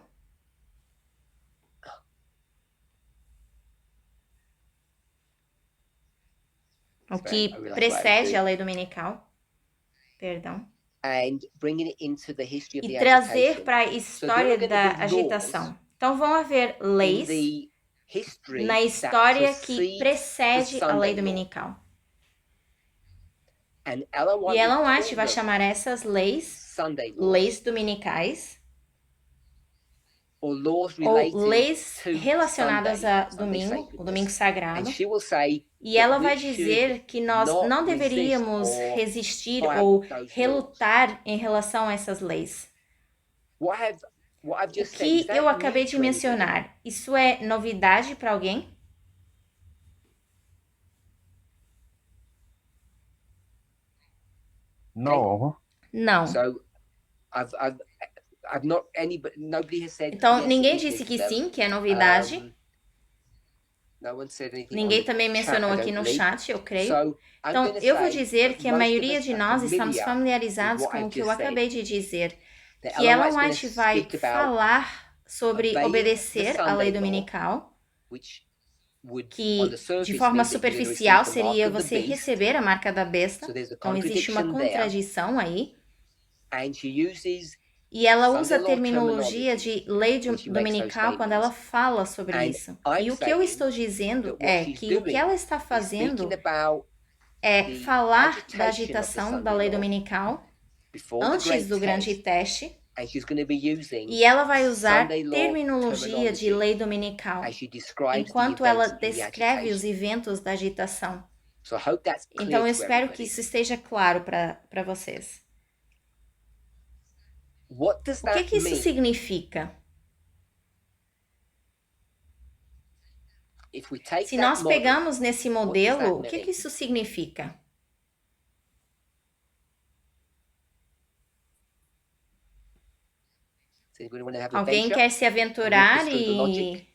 A: O que
B: I realized what I was
A: precede
B: doing.
A: a lei dominical. Perdão.
B: and bringing it into the history of
A: E
B: the
A: trazer
B: agitation.
A: para a história
B: gonna
A: da
B: be
A: agitação. Então vão haver
B: In
A: leis
B: the history
A: na
B: that
A: história que
B: precedes
A: precede
B: the
A: a lei
B: Sunday law.
A: dominical.
B: And Ellen White
A: E Ellen
B: will
A: White
B: call
A: vai
B: them
A: chamar essas leis
B: Sunday laws,
A: leis dominicais
B: or laws
A: ou
B: related
A: leis
B: to
A: relacionadas
B: Sunday,
A: a
B: Sunday
A: domingo, o
B: sacredness.
A: domingo sagrado.
B: And she will say
A: E ela
B: that
A: vai
B: we should
A: dizer que nós
B: not
A: não
B: resist
A: deveríamos
B: or
A: resistir
B: fight
A: ou
B: those laws.
A: relutar em relação a essas leis.
B: What I've
A: O
B: just said, is
A: que eu
B: that
A: acabei
B: new
A: de
B: to anybody?
A: mencionar, isso é novidade para alguém?
H: No.
A: Não.
B: So I've not nobody has said
A: Então,
B: yes,
A: ninguém
B: it is
A: disse que
B: new to them.
A: sim, que é novidade.
B: No one said anything
A: Ninguém
B: on the
A: também
B: chat,
A: mencionou
B: I
A: aqui
B: don't
A: no
B: believe.
A: chat, eu creio.
B: So, I'm
A: Então,
B: gonna
A: eu vou
B: say
A: dizer
B: that
A: que a
B: most of
A: maioria
B: us
A: de
B: are
A: nós estamos
B: familiar
A: familiarizados
B: with what
A: com o
B: I've
A: que eu
B: just said.
A: acabei de dizer.
B: that
A: Que Ellen
B: White's gonna
A: White vai
B: speak about
A: falar sobre
B: obeying
A: obedecer
B: the
A: à lei
B: Sunday law,
A: which
B: which would, on
A: que
B: the surface,
A: de forma
B: mean that you're gonna
A: superficial
B: receive the mark
A: seria
B: of the
A: você
B: beast.
A: receber a marca da besta.
B: So there's a
A: Então, existe uma
B: contradiction there.
A: contradição aí.
B: And she uses
A: E ela
B: Sunday
A: usa a
B: law
A: terminologia
B: terminology
A: de lei
B: when she makes those
A: dominical quando ela
B: statements.
A: fala sobre
B: And
A: isso.
B: I'm
A: E o que eu
B: saying
A: estou dizendo
B: that what
A: é
B: she's
A: que o que
B: doing
A: ela está
B: is
A: fazendo
B: speaking about
A: é
B: the
A: falar da
B: agitation of the
A: agitação da
B: Sunday
A: lei
B: law
A: dominical
B: before the
A: antes
B: great
A: do grande
B: test,
A: teste.
B: and she's going to be using
A: E ela vai usar
B: Sunday law
A: terminologia de
B: terminology
A: lei dominical
B: as she describes the
A: enquanto ela
B: events in the
A: descreve os
B: agitation.
A: eventos da agitação.
B: So I hope that's clear
A: Então, eu
B: to
A: espero que
B: everybody.
A: isso esteja claro para vocês.
B: What does
A: O que
B: that
A: que isso
B: mean?
A: significa?
B: If we take
A: Se
B: that
A: nós
B: model,
A: pegamos nesse
B: does that
A: modelo, o que
B: mean?
A: que isso significa?
B: does anybody want to have an
A: Alguém
B: adventure?
A: quer se aventurar
B: through the logic?
A: e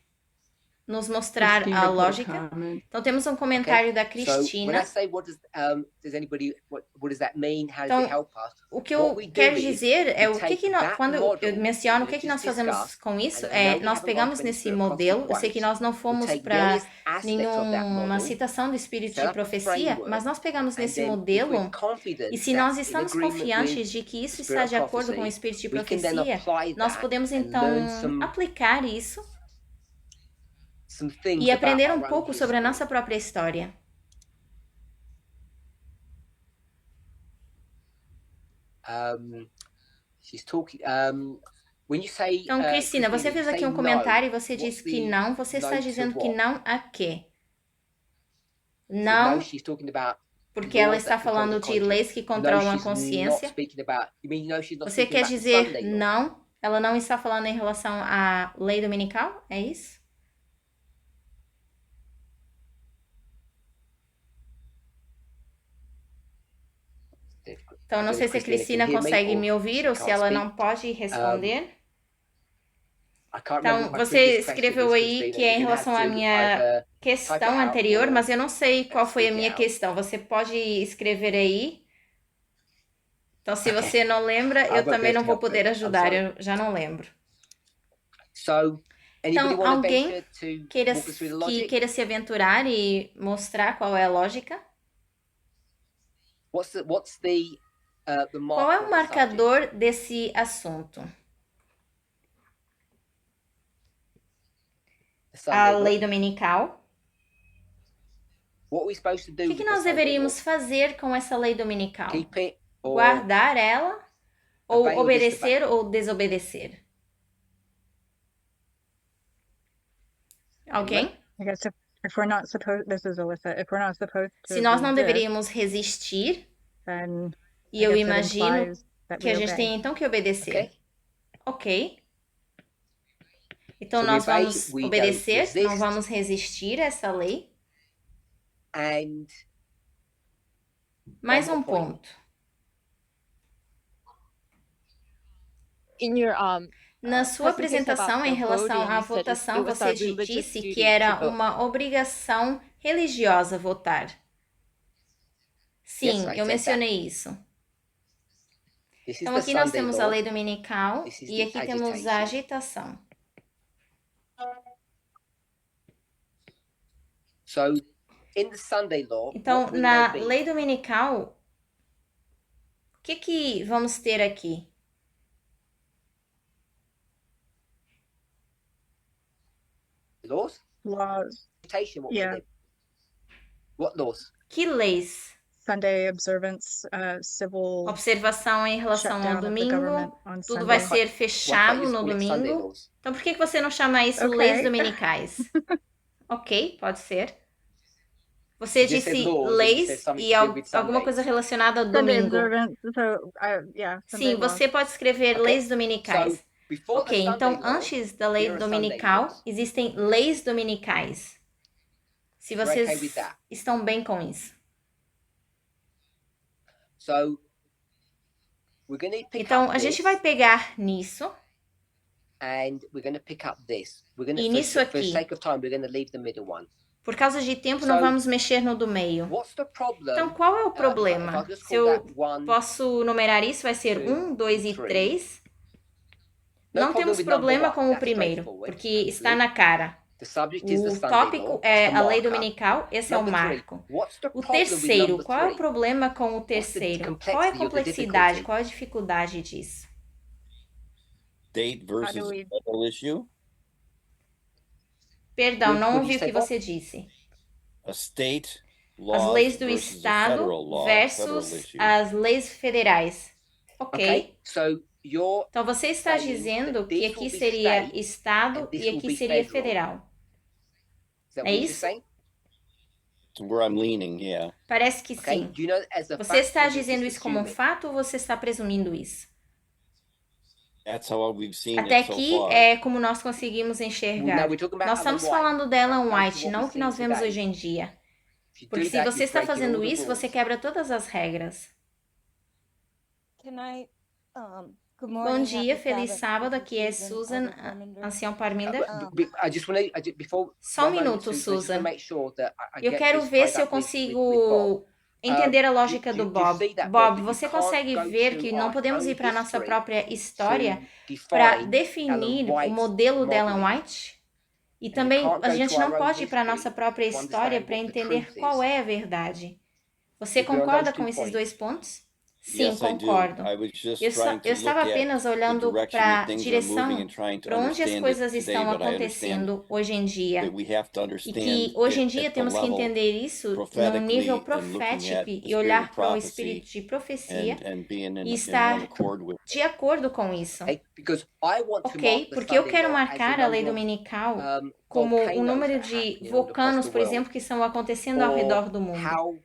A: nos mostrar
D: Christina
A: a
D: put a
A: lógica?
D: comment.
A: Então, temos um comentário da
B: So when I
A: Cristina.
B: say what does that mean? How does
A: Então,
B: it help us?
A: O que
B: What
A: eu
B: we do
A: quero
B: is
A: dizer é
B: we
A: o que
B: take
A: que nós,
B: that
A: quando eu
B: model
A: menciono o
B: that
A: que
B: I
A: nós
B: just
A: fazemos
B: discussed,
A: com isso,
B: and I know we
A: nós
B: haven't
A: pegamos
B: gone
A: nesse
B: into
A: modelo, eu
B: prophecy
A: sei que nós não
B: we
A: fomos
B: take
A: para
B: various aspects of that
A: nenhuma
B: model,
A: citação do espírito
B: set
A: de
B: up a
A: profecia,
B: framework,
A: mas nós pegamos
B: and
A: nesse
B: then if
A: modelo
B: we're confident
A: e se nós
B: that's in
A: estamos
B: agreement with
A: confiantes de que isso
B: the
A: está
B: spirit
A: de
B: of
A: acordo com o
B: prophecy,
A: espírito de
B: we can then
A: profecia,
B: apply
A: nós
B: that
A: podemos
B: and
A: então
B: learn some
A: aplicar isso
B: things
A: e
B: about
A: aprender
B: our
A: um
B: own
A: pouco sobre a
B: history.
A: nossa própria história.
B: She's talking. When you say,
A: Então, Cristina,
B: Christina,
A: você
B: you
A: fez aqui
B: say
A: um
B: no,
A: comentário e você
B: what's
A: disse que
B: the
A: não. Você está
B: no to
A: dizendo que
B: what?
A: não a quê?
B: So no,
A: Não,
B: she's talking about
A: porque ela
B: laws
A: está
B: that control the
A: falando de
B: conscience.
A: leis que
B: No,
A: controlam a
B: she's not
A: consciência.
B: speaking about. You mean no, she's not
A: Você
B: speaking
A: quer
B: about the
A: dizer
B: Sunday law?
A: não? Ela não está falando em relação à lei dominical? É isso? Então, não sei se a Cristina consegue me ouvir ou se ela não pode responder.
B: I can't remember
A: Então,
B: what my
A: você
B: previous question
A: escreveu
B: is,
A: aí
B: Christina.
A: que é em
B: You're gonna have
A: relação à
B: to
A: minha
B: either
A: questão
B: out
A: anterior,
B: or
A: mas eu não sei qual foi a
B: speak
A: minha
B: it out.
A: questão. Você pode escrever aí. Então, se
B: Okay.
A: você não lembra,
B: I
A: eu
B: won't be
A: também
B: able
A: não
B: to
A: vou
B: help
A: poder
B: you. I'm
A: ajudar,
B: sorry.
A: eu já não lembro.
B: So, anybody
A: Então,
B: want to
A: alguém
B: venture to
A: queira,
B: walk us through the
A: que
B: logic?
A: queira se aventurar e mostrar qual é a lógica?
B: What's the
A: Qual é
B: marker
A: o
B: of the subject?
A: marcador desse assunto?
B: The
A: A
B: Sunday law.
A: lei dominical.
B: What are we supposed to do
A: O que
B: with
A: que
B: the
A: nós
B: Sunday law?
A: deveríamos fazer com essa lei dominical?
B: Keep it or
A: Guardar ela, ou
B: obey or
A: obedecer
B: disobey?
A: ou desobedecer? Alguém?
E: I guess if we're not supposed, this is Alyssa, if we're not supposed to
A: Se nós
E: do
A: não
E: this,
A: deveríamos resistir,
E: then
A: e
E: I
A: eu
E: guess it
A: imagino
E: implies that
A: que
E: we
A: a gente
E: obey.
A: tem então que obedecer.
B: Okay.
A: Ok. Então
B: So we
A: nós
B: obey,
A: vamos
B: we don't
A: obedecer, não
B: resist.
A: vamos resistir a essa lei.
B: And
A: Mais
B: One
A: um
B: more point.
A: ponto.
G: In your
A: Na sua
G: presentation about
A: apresentação em
G: the
A: relação
G: voting,
A: à
G: you said
A: votação,
G: it was a
A: você
G: religious
A: disse
G: duty
A: que
G: to
A: era
G: vote.
A: uma obrigação religiosa votar. Sim,
B: Yes, I
A: eu
B: said
A: mencionei isso.
B: this is
A: Então
B: the
A: aqui nós
B: Sunday
A: temos a
B: law.
A: lei dominical
B: This is
A: e
B: the
A: aqui temos a
B: agitation.
A: agitação.
B: So in the Sunday law,
A: Então,
B: what will
A: na
B: there be?
A: lei dominical, o que que vamos ter aqui?
B: Laws?
E: Laws,
B: Agitation, what will
E: Yeah.
B: there be? What laws?
A: Que leis?
E: Sunday observance, civil
A: Observação em relação ao
E: shutdown of the
A: domingo.
E: government on
A: Tudo vai
E: Sunday.
A: ser
B: Why can't
A: fechado
B: you
A: no
B: call it Sunday
A: domingo.
B: laws?
A: Então, por que que você não chama isso
E: Ok.
A: leis dominicais? Ok, pode ser. Você
B: You just said
A: disse
B: laws and you said
A: leis
B: something
A: e
B: to do with
A: alguma
B: Sundays.
A: coisa relacionada ao
E: Sunday
A: domingo.
E: observance, so, yeah, Sunday
A: Sim,
E: laws.
A: você pode escrever
B: Ok.
A: leis dominicais.
B: So before
A: Ok,
B: the Sunday
A: então
B: law,
A: antes da lei
B: here are Sunday
A: dominical,
B: laws.
A: existem leis dominicais. Se
B: We're
A: vocês
B: okay with that.
A: estão bem com isso.
B: So we're going to pick
A: Então,
B: up
A: a gente
B: this
A: vai pegar nisso.
B: and we're going to pick up this. We're going
A: E
B: to,
A: nisso
B: for
A: aqui.
B: sake of time, we're going to leave the middle one.
A: Por causa de tempo, não
B: So,
A: vamos mexer no do meio.
B: What's the problem?
A: Então, qual é o
B: if I
A: problema?
B: just
A: Se
B: call
A: eu
B: that one,
A: posso numerar isso, vai ser 1, 2 e 3.
B: no
A: Não
B: problem
A: temos
B: with number
A: problema
B: one.
A: com o
B: That's
A: primeiro,
B: straightforward,
A: porque está
B: actually.
A: na cara.
B: The subject is the
A: O
B: Sunday
A: tópico
B: law.
A: é
B: It's the
A: a lei
B: marker.
A: dominical, esse é o
B: Number three.
A: marco.
B: What's the
A: O
B: problem with
A: terceiro,
B: number
A: qual é o
B: three?
A: problema com o
B: the
A: terceiro?
B: complexity
A: Qual é a
B: of the
A: complexidade?
B: difficulty?
A: Qual é a dificuldade disso?
H: State versus
E: we-
H: federal issue?
A: Perdão,
B: Would
A: não
B: you
A: ouvi o
B: say
A: que
B: what?
A: você disse.
H: A state
A: As
H: law
A: leis do
H: versus a
A: Estado
H: federal law, federal
A: versus
H: issue.
A: as leis federais. Ok.
B: Okay, so you're
A: Então você está
B: saying
A: dizendo
B: that
A: que
B: this
A: aqui
B: will be
A: seria
B: state
A: Estado
B: and this
A: e
B: will
A: aqui
B: be
A: seria
B: federal.
A: federal.
B: Is that
A: É
B: what you're
A: isso?
B: saying?
H: To where I'm leaning, yeah.
A: Parece que
B: Okay.
A: sim.
B: Do you know as a
A: Você
B: fact,
A: está
B: or you're
A: dizendo
B: just
A: isso como um
B: assuming?
A: fato ou você está presumindo isso?
H: That's how we've seen
A: Até
H: it so
A: aqui
H: far.
A: é como nós conseguimos
B: Well,
A: enxergar.
B: no, we're talking about
A: Nós
B: Ellen
A: estamos
B: White.
A: falando da Ellen
B: That's what
A: White,
B: we've
A: não o que
B: seen
A: nós vemos
B: today.
A: hoje em dia.
B: If you do
A: Porque se
B: that,
A: você
B: you're
A: está
B: breaking
A: fazendo
B: all the
A: isso, você
B: rules.
A: quebra todas as regras.
I: Good
A: Bom
I: morning,
A: dia,
I: happy
A: feliz
I: Sabbath.
A: sábado.
I: This
A: Aqui
I: is
A: é
I: Susan
A: Susan,
I: Parminder.
A: ancião Parminder.
B: I just want to before
A: Só um
B: one moment,
A: minuto,
B: Susan, I just want
A: Susan.
B: to make sure that I
A: Eu
B: get
A: quero
B: this
A: ver
B: tied
A: se eu
B: up with
A: consigo
B: Bob.
A: entender a lógica do
B: do you
A: Bob.
B: see that, Bob,
A: Bob,
B: that you
A: você
B: can't
A: consegue
B: go
A: ver
B: to
A: que não
B: our
A: podemos
B: own
A: ir para a nossa
B: history
A: própria história
B: to
A: para
B: define
A: definir
B: Ellen
A: o
B: White's
A: modelo da Ellen
B: modeling?
A: White? E também
B: can't
A: a
B: go
A: gente
B: to
A: não
B: our own
A: pode ir para a
B: history
A: nossa própria
B: to
A: história
B: understand
A: para
B: what the
A: entender
B: truth
A: qual
B: is.
A: é a verdade. Você
B: If you're on
A: concorda
B: those
A: com
B: two
A: esses
B: points.
A: dois pontos? Sim,
H: Yes, I do.
A: concordo.
H: I was just
A: Eu
H: trying to
A: estava
H: look at
A: apenas
H: the
A: olhando
H: direction
A: para
H: that
A: a
H: things are moving
A: direção
H: and trying to
A: para onde as
H: understand it
A: coisas
H: today,
A: estão
H: but I understand
A: acontecendo hoje em
H: that
A: dia.
H: we have to
A: E
H: understand
A: que hoje em
H: it
A: dia
H: at the
A: temos que
H: level
A: entender isso num
H: prophetically
A: nível
H: and looking at
A: profético
H: the
A: e
H: spirit
A: olhar
H: of
A: para o
H: prophecy
A: espírito de profecia
H: and being
A: e
H: in one
A: estar
H: accord with
A: de acordo com isso.
B: Okay? Because I want to mark
A: Ok,
B: the
A: porque eu
B: Sunday
A: quero
B: law as the
A: marcar a lei
B: number of
A: dominical como o
B: volcanoes
A: número
B: that are
A: de
B: happening all across
A: vulcanos,
B: the
A: por
B: world,
A: exemplo, que estão acontecendo ao
B: or
A: redor do mundo.
B: how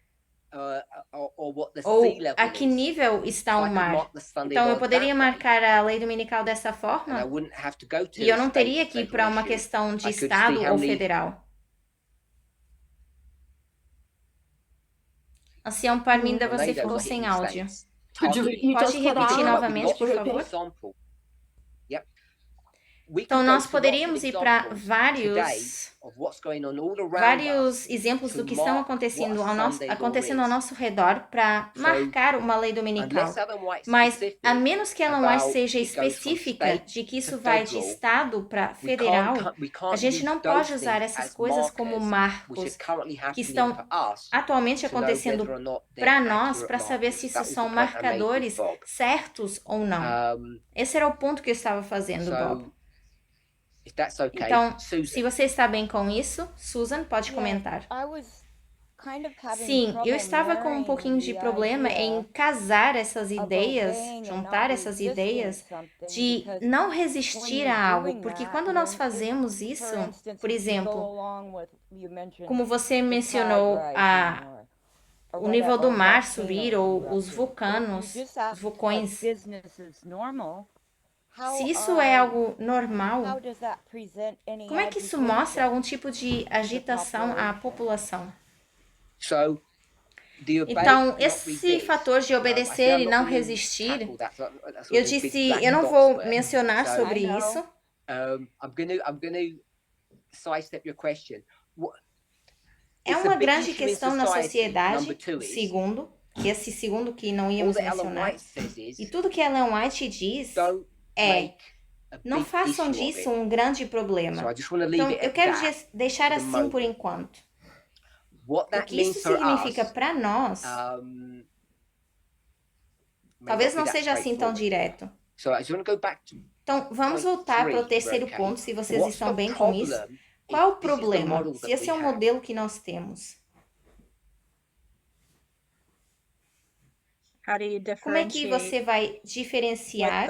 B: or what the sea
A: Ou
B: level
A: a que
B: is.
A: nível está
B: So I
A: o
B: could
A: mar.
B: mark the Sunday
A: Então, eu
B: law
A: poderia
B: that way,
A: marcar a lei dominical dessa
B: and I
A: forma
B: wouldn't have to go to
A: e eu
B: a
A: não
B: state
A: teria
B: or
A: que ir
B: federal
A: para uma
B: issue.
A: questão de
B: I could
A: estado
B: see how
A: ou
B: many.
A: federal. Ancião Parminda, você
B: tornadoes
A: ficou
B: are
A: sem
B: hitting
A: áudio.
B: states.
D: Could you
B: Targeting.
C: You
A: Pode
C: just cut
A: repetir
C: out.
A: novamente,
B: Lots
A: por
B: of
A: favor?
B: example. Yep. We
A: Então,
B: can go
A: nós
B: to lots of
A: poderíamos ir para
B: examples today
A: vários
B: of what's going on all around us
A: exemplos
B: to
A: do que estão
B: mark
A: acontecendo
B: what a Sunday law
A: acontecendo ao
B: is.
A: nosso redor para
B: So,
A: marcar uma lei dominical.
B: Unless Ellen White's
A: Mas,
B: specific
A: a menos que Ellen White
B: about
A: seja
B: it goes from
A: específica
B: state
A: de que isso
B: to
A: vai de
B: federal,
A: estado para
B: we
A: federal,
B: we
A: a
B: can't
A: gente
B: use
A: não
B: those
A: pode usar
B: things
A: essas
B: as
A: coisas como
B: markers which
A: marcos
B: are currently
A: que
B: happening
A: estão
B: for us
A: atualmente
B: to know
A: acontecendo
B: whether or not they're
A: para nós,
B: accurate
A: para saber
B: markers.
A: se isso
B: That was the
A: são
B: point I made with
A: marcadores
B: Bob.
A: certos ou não. Esse era o ponto que eu estava fazendo, Bob.
B: So, if that's okay,
A: Então, se
B: Susan.
A: você está bem com isso, Susan, pode
G: Yeah,
A: comentar.
G: I was kind of having
A: Sim, eu
G: trouble
A: estava com um
G: marrying
A: pouquinho de
G: the
A: problema em
G: idea
A: casar essas
G: of
A: ideias,
G: obeying and
A: juntar
G: not
A: essas
G: resisting
A: ideias
G: something,
A: de
G: because
A: não
G: when
A: resistir
G: you're
A: a algo,
G: doing
A: porque
G: that,
A: quando nós
G: if,
A: fazemos isso,
G: for instance,
A: por
G: if you go
A: exemplo,
G: along with, you mentioned
A: como você
G: the tide
A: mencionou
G: rising or
A: o nível do
G: whatever,
A: mar
G: volcanoes
A: subir ou os
G: erupting. But if you
A: vulcanos,
G: just
A: os
G: have
A: vulcões,
G: business as normal, how
A: se isso é algo
G: how
A: normal,
G: does that present any
A: como é que isso
G: agitation
A: mostra algum tipo de
G: to the
A: agitação à
G: population?
A: população?
B: So, the obey,
A: Então,
B: not
A: esse
B: resist.
A: fator de
B: I
A: obedecer
B: said
A: e
B: I'm
A: não
B: not going to
A: resistir,
B: tackle that. That's
A: eu
B: sort of big
A: disse,
B: black
A: eu não
B: box
A: vou
B: there.
A: mencionar
B: So,
A: sobre
G: I know.
A: isso.
B: I'm going to sidestep your question.
A: É
B: It's a
A: uma
B: big
A: grande
B: issue in
A: questão na
B: society.
A: sociedade,
B: Number two
A: o
B: is,
A: segundo, que esse segundo que não
B: all
A: íamos
B: that Ellen
A: mencionar.
B: White says is,
A: E tudo que Ellen White diz
B: don't
A: é,
B: make a
A: não
B: big
A: façam
B: issue of
A: disso
B: it.
A: um grande
B: So
A: problema.
B: I just want to
A: Então,
B: leave it
A: eu
B: at
A: quero
B: that.
A: deixar
B: for the
A: assim por
B: moment.
A: enquanto.
B: What
A: O
B: that
A: que
B: means
A: isso
B: for
A: significa
B: us,
A: para nós,
B: may
A: talvez
B: not be
A: não
B: that
A: seja assim tão
B: straightforward.
A: direto.
B: So I just want to go back to
A: Então, vamos
B: point
A: voltar para o
B: 3,
A: terceiro
B: okay?
A: ponto, se vocês
B: What's
A: estão
B: the
A: bem com isso.
B: problem
A: Qual é o
B: if this is the
A: problema?
B: model
A: Se
B: that
A: esse
B: we
A: é o
B: have?
A: modelo que nós temos.
E: How do you
A: Como é que
E: differentiate
A: você vai
E: what
A: diferenciar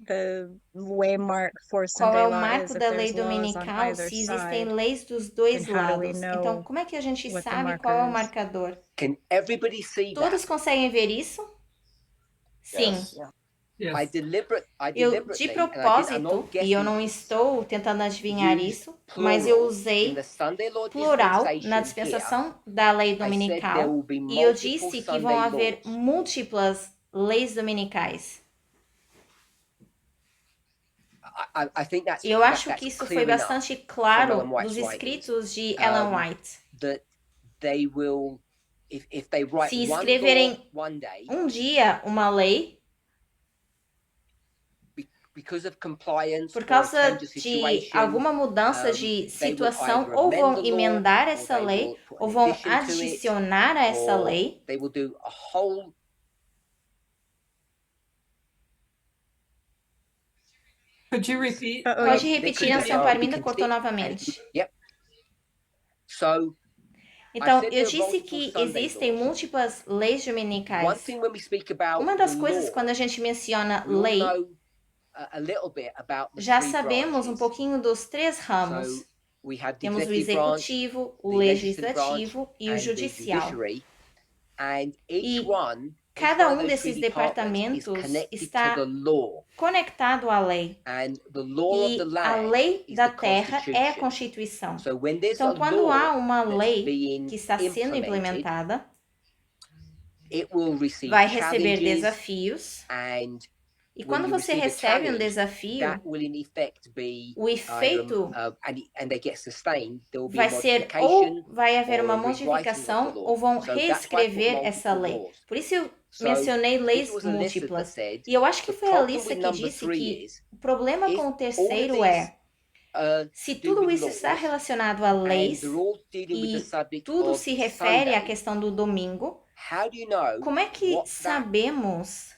E: the waymark for
A: qual é
E: Sunday
A: o
E: law
A: marco
E: is if
A: da lei
E: there's laws on
A: dominical
E: either
A: se existem
E: side?
A: leis dos dois
E: Then how do we
A: lados?
E: know
A: Então, como é que a gente
E: what the
A: sabe qual é o
E: marker is?
A: marcador?
B: Can everybody see
A: Todos
B: that?
A: conseguem ver isso? Sim.
H: Yes.
B: I
D: Yes.
B: deliberately,
A: Eu, de
B: and I'm
A: propósito,
B: not
A: e eu
B: guessing
A: não
B: this,
A: estou tentando adivinhar
B: used
A: isso, mas eu
B: plural in
A: usei
B: the Sunday law
A: plural
B: dispensation
A: na
B: here.
A: dispensação da lei
B: I said there
A: dominical
B: will be
A: e eu
B: multiple
A: disse que
B: Sunday
A: vão haver
B: laws.
A: múltiplas leis dominicais.
B: I think that's,
A: E eu acho
B: that's
A: que isso
B: clear
A: foi
B: enough
A: bastante claro
B: Ellen White's
A: dos escritos de Ellen White.
B: that they will, if they write
A: Se
B: one
A: escreverem
B: law one day,
A: Um dia, uma lei,
B: because of compliance
A: por
B: or a
A: causa
B: change of
A: de
B: situation,
A: alguma mudança de
B: they will
A: situação,
B: either
A: ou
B: amend
A: vão
B: the law,
A: emendar
B: or
A: essa
B: they
A: lei,
B: will put
A: ou
B: an
A: vão
B: addition to it,
A: adicionar a essa
B: or
A: lei,
B: they will do a whole.
D: Could you repeat?
A: Pode
B: They
A: repetir,
B: could
A: Ancião
B: be
A: Parminda cortou
B: continued,
A: novamente.
B: Yep. So
A: Então,
B: said
A: eu
B: there are
A: disse
B: multiple
A: que
B: Sunday
A: existem
B: laws.
A: múltiplas leis
B: One
A: dominicais.
B: thing when we speak about
A: Uma das
B: the
A: coisas,
B: law,
A: quando a gente menciona
B: we all
A: lei,
B: know a little bit about the
A: já
B: three
A: sabemos um
B: branches.
A: pouquinho dos três ramos.
B: So we have the
A: Temos o
B: executive branch,
A: executivo, o
B: the legislative
A: legislativo e o
B: and the
A: judicial.
B: judiciary, and each
A: E
B: one,
A: cada
B: each one of those
A: desses
B: three departments is
A: departamentos
B: connected
A: está
B: to the law,
A: conectado à lei.
B: and the law of
A: E
B: the
A: a
B: land
A: lei
B: is
A: da
B: the
A: terra é a
B: Constitution.
A: Constituição.
B: So when there's a
A: Então, quando há
B: law
A: uma
B: that's
A: lei
B: being
A: que está sendo
B: implemented,
A: implementada,
B: it will receive
A: vai receber
B: challenges,
A: desafios.
B: and
A: E
B: when
A: quando
B: you
A: você
B: receive a
A: recebe um
B: challenge,
A: desafio,
B: that will in effect be
A: o efeito
B: and they get sustained, there will be
A: vai
B: a
A: ser
B: modification,
A: ou vai haver
B: or
A: uma
B: a rewriting of the
A: modificação
B: law.
A: ou vão
B: So that's why I put
A: reescrever
B: multiple
A: essa lei.
B: laws.
A: Por isso eu
B: So
A: mencionei
B: this
A: leis
B: was Alyssa that
A: múltiplas.
B: said,
A: E eu acho que
B: the
A: foi a
B: problem
A: Alissa
B: with
A: que
B: number
A: disse
B: 3
A: que
B: is,
A: o problema
B: if
A: com o
B: all of
A: terceiro
B: these
A: é,
B: do
A: se tudo
B: with
A: isso está
B: laws,
A: relacionado a
B: and
A: leis
B: they're all dealing with the
A: e
B: subject
A: tudo
B: of
A: se refere à
B: Sunday,
A: questão do domingo,
B: how do you know
A: Como é que
B: what that
A: sabemos,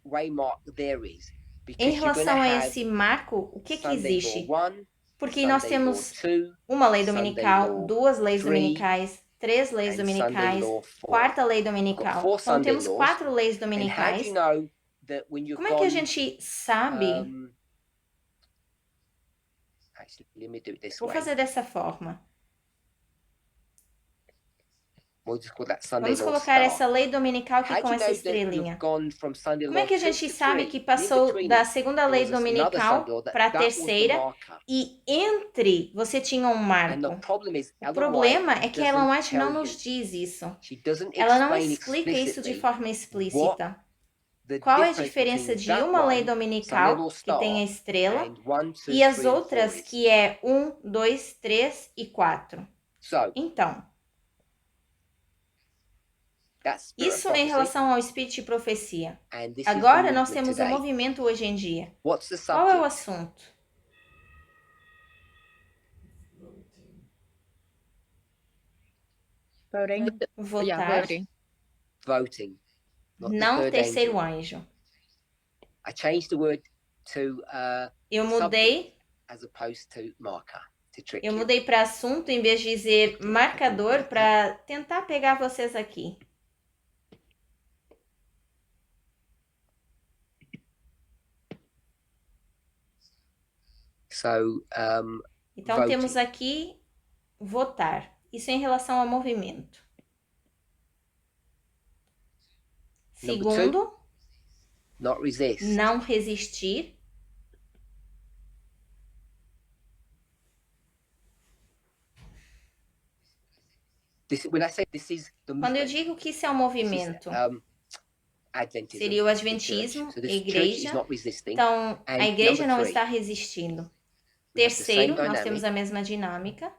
B: waymark there is?
A: em
B: Because you're going to
A: relação a
B: have
A: esse marco, o que
B: Sunday
A: existe?
B: law 1,
A: Porque nós
B: Sunday law
A: temos
B: 2,
A: uma lei
B: Sunday
A: dominical,
B: law
A: duas leis
B: 3,
A: dominicais, três leis
B: and Sunday
A: dominicais,
B: law 4.
A: quarta lei
B: We've got
A: dominical.
B: 4
A: Então
B: Sunday
A: temos
B: laws.
A: 4 leis
B: And how do
A: dominicais.
B: you know that when you've
A: Como é que a
B: gone,
A: gente sabe?
B: actually, let me do it this
A: Vou
B: way.
A: fazer dessa forma.
B: We'll just call that Sunday
A: Vamos
B: law
A: colocar
B: start.
A: essa lei dominical aqui
B: How do
A: com
B: you
A: essa
B: know that
A: estrelinha.
B: you've gone from Sunday
A: Como é
B: law
A: que a
B: 2
A: gente
B: to
A: sabe
B: 3?
A: que
B: And in
A: passou
B: between
A: da
B: it,
A: segunda
B: there
A: lei
B: was another
A: dominical
B: Sunday law
A: para a
B: that was the
A: terceira
B: marker.
A: e entre você tinha um
B: And the
A: marco?
B: problem is,
A: O
B: Ellen
A: problema
B: White
A: é que Ellen
B: doesn't
A: White
B: tell
A: não
B: you.
A: nos diz isso.
B: She doesn't
A: Ela não
B: explain
A: explica isso de
B: explicitly
A: forma
B: what
A: explícita.
B: the
A: Qual é a
B: difference
A: diferença
B: between
A: de
B: that
A: uma lei
B: one, Sunday
A: dominical,
B: law
A: que tem a
B: start,
A: estrela,
B: and 1, 2,
A: e as
B: 3 and 4
A: outras,
B: is.
A: que é 1, 2, 3 e 4?
B: So,
A: Então,
B: that's spirit of
A: isso em
B: prophecy,
A: relação ao espírito de profecia.
B: and this is the
A: Agora nós
B: movement
A: temos o
B: today.
A: movimento hoje em dia.
B: What's the
A: Qual é o
B: subject?
A: assunto?
E: Voting. Yeah,
A: Votar,
E: voting.
B: Voting. Not the
A: não
B: third
A: terceiro
B: angel.
A: anjo.
B: I changed the word to
A: Eu
B: subject
A: mudei,
B: as opposed to marker to trick
A: eu
B: you.
A: mudei para assunto em vez de dizer marcador para tentar pegar vocês aqui.
B: So,
A: Então
B: voting.
A: temos aqui votar. Isso em relação ao movimento.
B: Number two.
A: Segundo,
B: not resist.
A: não resistir.
B: When I say this is the
A: Quando eu
B: movement,
A: digo que isso é um
B: this is,
A: movimento,
B: Adventism,
A: seria o
B: the
A: adventismo,
B: church. So
A: a
B: this church is
A: igreja.
B: not resisting.
A: Então,
B: And
A: a igreja
B: number
A: não
B: three,
A: está resistindo.
B: we have the same
A: Terceiro, nós
B: dynamic.
A: temos a mesma dinâmica.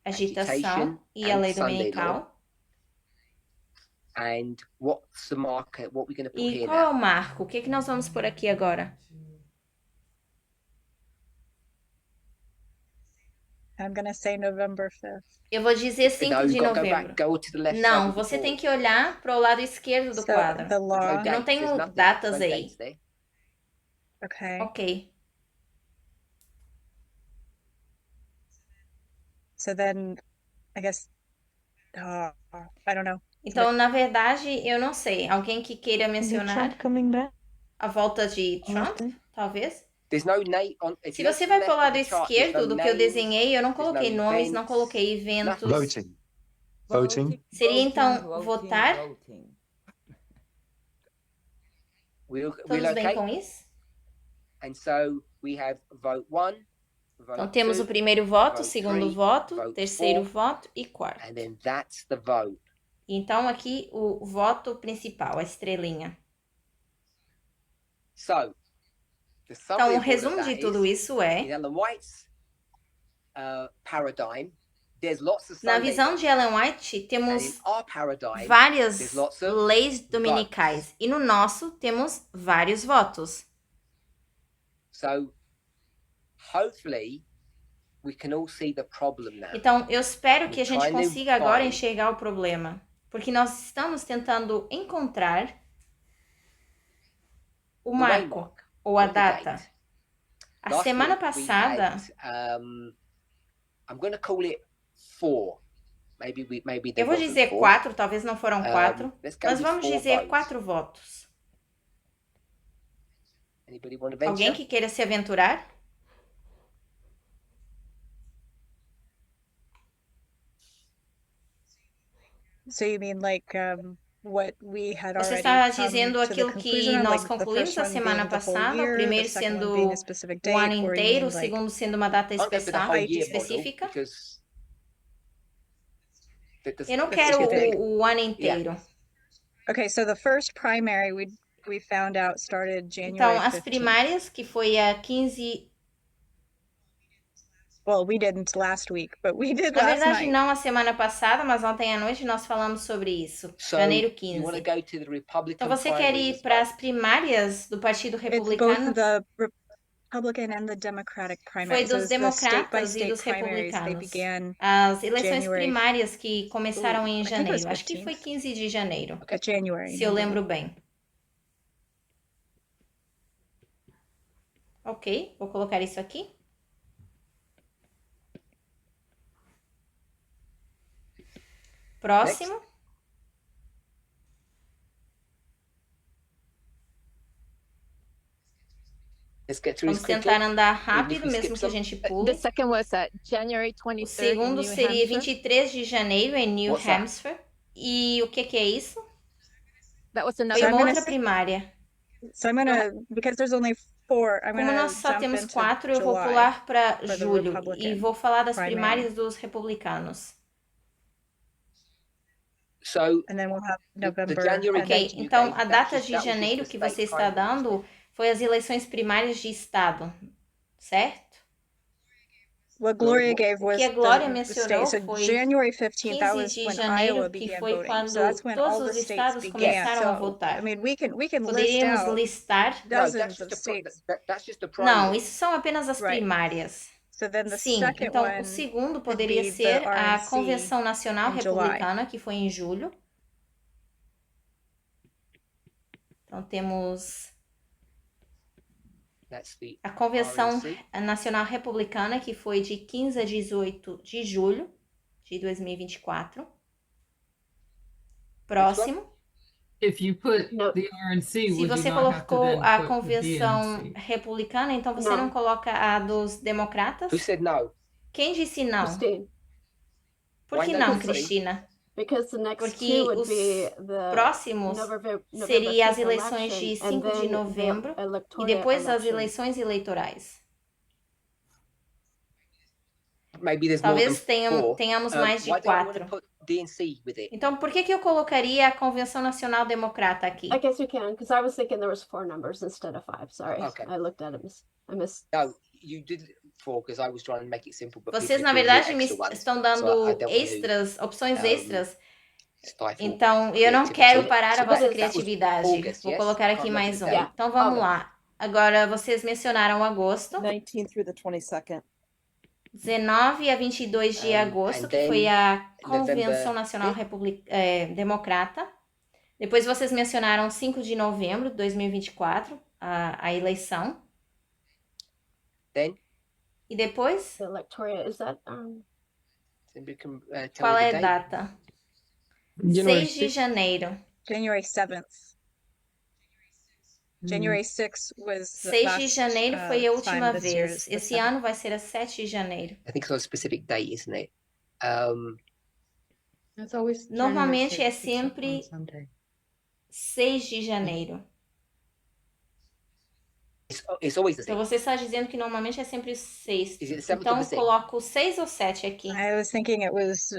A: Agitação
B: Agitation
A: e a
B: and
A: lei
B: Sunday
A: dominical.
B: And what's the marker? What we're going to put
A: E
B: here
A: qual é
B: now?
A: o marco? O que que nós vamos por aqui agora?
E: I'm gonna say November 5th.
A: Eu vou dizer 5
B: No,
A: de
B: you've got to go
A: novembro.
B: back, go to the left
A: Não,
B: side of the
A: você tem
B: board.
A: que olhar para o lado esquerdo do
E: So
A: quadro.
E: the
B: There's
E: law.
B: no
A: Eu não
B: dates,
A: tenho
B: there's nothing,
A: datas
B: no
A: aí.
B: dates there.
E: Okay.
A: Ok.
E: So then, I guess. I don't know.
A: Então, na verdade, eu não sei. Alguém que queira mencionar
C: coming back?
A: a volta de Trump, talvez?
B: There's no name on. If
A: Se
B: you go
A: você
B: to the
A: vai
B: left
A: para o
B: of
A: lado
B: the chart, there's
A: esquerdo
B: no
A: do que eu
B: names.
A: desenhei, eu não
B: there's no
A: coloquei nomes, não
B: events,
A: coloquei eventos.
I: Voting. Voting.
A: Seria, então, votar?
G: voting.
B: We're
A: Todos bem
B: okay.
A: com isso?
B: And so we have vote 1, vote
A: Então, temos
B: 2,
A: o primeiro voto, o
B: vote
A: segundo
B: three,
A: voto,
B: vote
A: terceiro
B: four.
A: voto e quarto.
B: and then that's the vote.
A: Então, aqui o voto principal, a estrelinha.
B: So, the
A: Então,
B: summary
A: o
B: of all of
A: resumo
B: that
A: de tudo
B: is,
A: isso
B: in
A: é,
B: Ellen White's paradigm, there's lots of
A: na
B: Sunday
A: visão
B: laws.
A: de Ellen White,
B: And in
A: temos
B: our paradigm,
A: várias
B: there's lots of
A: leis dominicais. E no nosso, temos vários votos.
B: so hopefully we can all see the problem now.
A: Então, eu espero que a gente
B: Trying to
A: consiga agora
B: find-
A: enxergar o problema. Porque nós estamos tentando encontrar o
B: The
A: marco,
B: waymark,
A: ou a
B: or the
A: data.
B: date.
A: A
B: Last
A: semana
B: week we
A: passada,
B: had, I'm going to call it 4. Maybe there
A: eu vou
B: wasn't
A: dizer
B: 4.
A: 4, talvez não foram 4,
B: Let's go
A: mas
B: with
A: vamos
B: 4
A: dizer
B: votes.
A: 4 votos.
B: Anybody want to venture?
A: Alguém que queira se aventurar?
E: So you mean like what we had
A: Você
E: already
A: está
E: come
A: dizendo
E: to the
A: aquilo
E: conclusion
A: que
E: on,
A: nós
E: like the
A: concluímos
E: first
A: a
E: one
A: semana
E: being the whole
A: passada, o
E: year, the
A: primeiro
E: second one
A: sendo
E: being a specific
A: o
E: date,
A: ano
E: or you
A: inteiro, o
E: mean like
A: segundo sendo uma data
B: I'll go for the
A: especial,
B: whole year model
A: específica.
B: because
A: Eu não quero
E: specific.
A: o ano inteiro.
E: Okay, so the first primary we found out started
A: Então,
E: January
A: as
E: 15th.
A: primárias, que foi a 15...
E: Well, we didn't last week, but we did
A: Na
E: last
A: verdade,
E: night.
A: não a semana passada, mas ontem à noite nós falamos sobre isso.
B: So
A: Janeiro
B: you want to
A: 15.
B: go to the Republican
A: Então, você quer
B: primaries
A: ir
B: as
A: para
B: well?
A: as primárias do Partido
E: It's
A: Republicano?
E: both the Republican and the Democratic
A: Foi
E: primaries. It
A: dos
E: was the
A: democratas e
E: state-by-state
A: dos
E: primaries. They
A: republicanos.
E: began
A: As eleições
E: January.
A: primárias que começaram em
E: I think it was
A: janeiro. Acho que foi
E: 15th.
A: 15 de janeiro,
E: January.
A: se eu
E: no.
A: lembro bem. Ok, vou colocar isso aqui. Próximo.
B: Let's get through
A: Vamos
B: this quickly.
A: tentar andar
B: if
A: rápido,
B: we
A: mesmo
B: skip
A: que a
B: some.
A: gente
C: The
A: pule.
C: second was January
A: O
C: 23rd in
A: segundo
C: New
A: seria
C: Hampshire.
A: 23 de janeiro em New
B: What's that?
A: Hampshire. E o que é isso?
C: That was
A: Foi
C: another
E: I'm
A: uma
E: gonna
A: outra
E: say-
A: primária.
E: So I'm gonna, because there's only 4, I'm
A: Como
E: gonna
A: nós só
E: jump
A: temos
E: into
A: 4, eu vou
E: July.
A: pular para
E: for the
A: julho e
E: Republican
A: vou falar das
E: primary.
A: primárias dos republicanos.
B: So
E: And then we'll have
B: the
E: November.
B: January
E: and
A: Ok,
B: date you
A: então
B: gave,
A: a
B: that
A: data
B: was
A: de
B: just
A: janeiro
B: the
A: que
B: state
A: você está
B: primaries,
A: dando
B: wasn't it?
A: foi as eleições primárias de estado, certo?
E: What Gloria
B: what-
E: gave
A: O
E: was
A: que a Glória
E: the state.
A: mencionou
E: So
A: foi
E: January 15th, that
A: 15
E: was
A: de
E: when
A: janeiro,
E: Iowa
A: que
E: began
A: foi
E: voting.
A: quando
E: So that's when
A: todos
E: all
A: os
E: the states
A: estados
E: began.
A: começaram a
E: So,
A: votar.
E: I mean, we can list
A: Poderíamos
E: out
A: listar?
B: No, that's
E: dozens
B: just
E: of
B: the
E: states.
B: that's just the
A: Não,
B: primary.
A: isso são apenas as
E: Right.
A: primárias.
E: So then the
A: Sim,
E: second
A: então
E: one
A: o segundo
E: would
A: poderia
E: be the
A: ser a
E: RNC
A: Convenção Nacional
E: in July.
A: Republicana, que foi em julho. Então temos
B: That's the
A: a Convenção
B: RNC.
A: Nacional Republicana, que foi de 15 a 18 de julho de 2024. Próximo.
D: If you put
C: No.
D: the RNC,
A: Se
D: would you
A: você
D: not have to
A: colocou
D: then
A: a
D: put the
A: Convenção
D: DNC?
A: Republicana, então você
C: Não.
A: não coloca a dos democratas?
B: Who said no?
A: Quem disse não?
C: Christine,
A: Por
B: Why
A: que
B: not,
A: não,
B: Christine?
A: Cristina?
C: because the next
A: Porque
C: two would
A: os
C: be the
A: próximos
C: November
A: seria as
C: 5th
A: eleições de
C: election, and
A: 5 de
C: then
A: novembro
C: the
A: e
C: electoral
A: depois as
C: election.
A: eleições eleitorais.
B: Maybe there's more than
A: Talvez
B: four.
A: tenhamos mais de
B: Why don't you want
A: 4.
B: to put DNC with it?
A: Então, por que eu colocaria a Convenção Nacional Democrata aqui?
C: I guess you can, because I was thinking there was 4 numbers instead of 5. Sorry,
B: Okay.
C: I looked at it. I missed.
B: No, you did four because I was trying to make it simple. But
A: Vocês,
B: people
A: na
B: are doing
A: verdade, me
B: extra ones.
A: estão
B: So I
A: dando
B: don't want to
A: extras, opções
B: um,
A: extras.
B: stifle
A: Então, eu não
B: creativity.
A: quero parar a
B: So
A: vossa
B: that was
A: criatividade.
B: August,
A: Vou
B: yes?
A: colocar
B: Can't
A: aqui
B: remember
A: mais
B: the
A: um.
B: date.
A: Então, vamos
C: August.
A: lá. Agora, vocês mencionaram agosto.
J: 19th through the 22nd.
A: 19 a 22 de agosto,
B: and
A: que foi
B: then
A: a Convenção
B: November
A: Nacional Democrata. Depois vocês mencionaram 5 de novembro de 2024, a eleição.
B: Then
A: E depois,
C: The electoral, is that
B: we can tell
A: qual
B: me
A: é
B: the
A: a
B: date.
A: data?
D: January
A: 6 de janeiro.
E: January 7th. January 6th was the
A: 6 de
E: last,
A: janeiro foi a última
E: time this year is
A: vez.
E: the
A: Esse
E: 7th.
A: ano vai ser a 7 de janeiro.
B: I think it's on a specific date, isn't it?
J: It's always
A: Normalmente é sempre 6 de janeiro.
B: It's always the
A: Então
B: same.
A: você está dizendo que normalmente é sempre 6.
B: Is it the 7th or
A: Então
B: the 6th?
A: coloco 6 ou 7 aqui.
E: I was thinking it was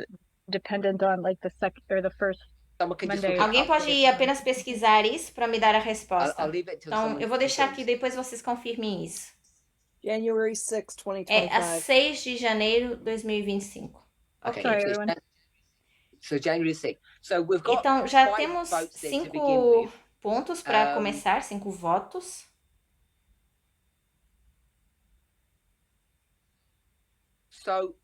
E: dependent on like the second or the first.
B: Someone can just
E: Monday.
B: look it
A: Alguém
B: up.
A: pode apenas pesquisar isso para me dar a resposta.
B: I'll leave it till
A: Então,
B: someone
A: eu vou deixar
B: confirms.
A: aqui, depois vocês confirmem isso.
J: January 6th,
A: É a
J: 2025.
A: 6 de janeiro de 2025.
B: Okay,
E: Sorry,
B: so,
E: everyone.
B: so January 6th. So we've got
A: Então, já
B: 5
A: temos
B: votes then to
A: 5
B: begin with.
A: pontos para
B: Um,
A: começar, 5 votos.
B: So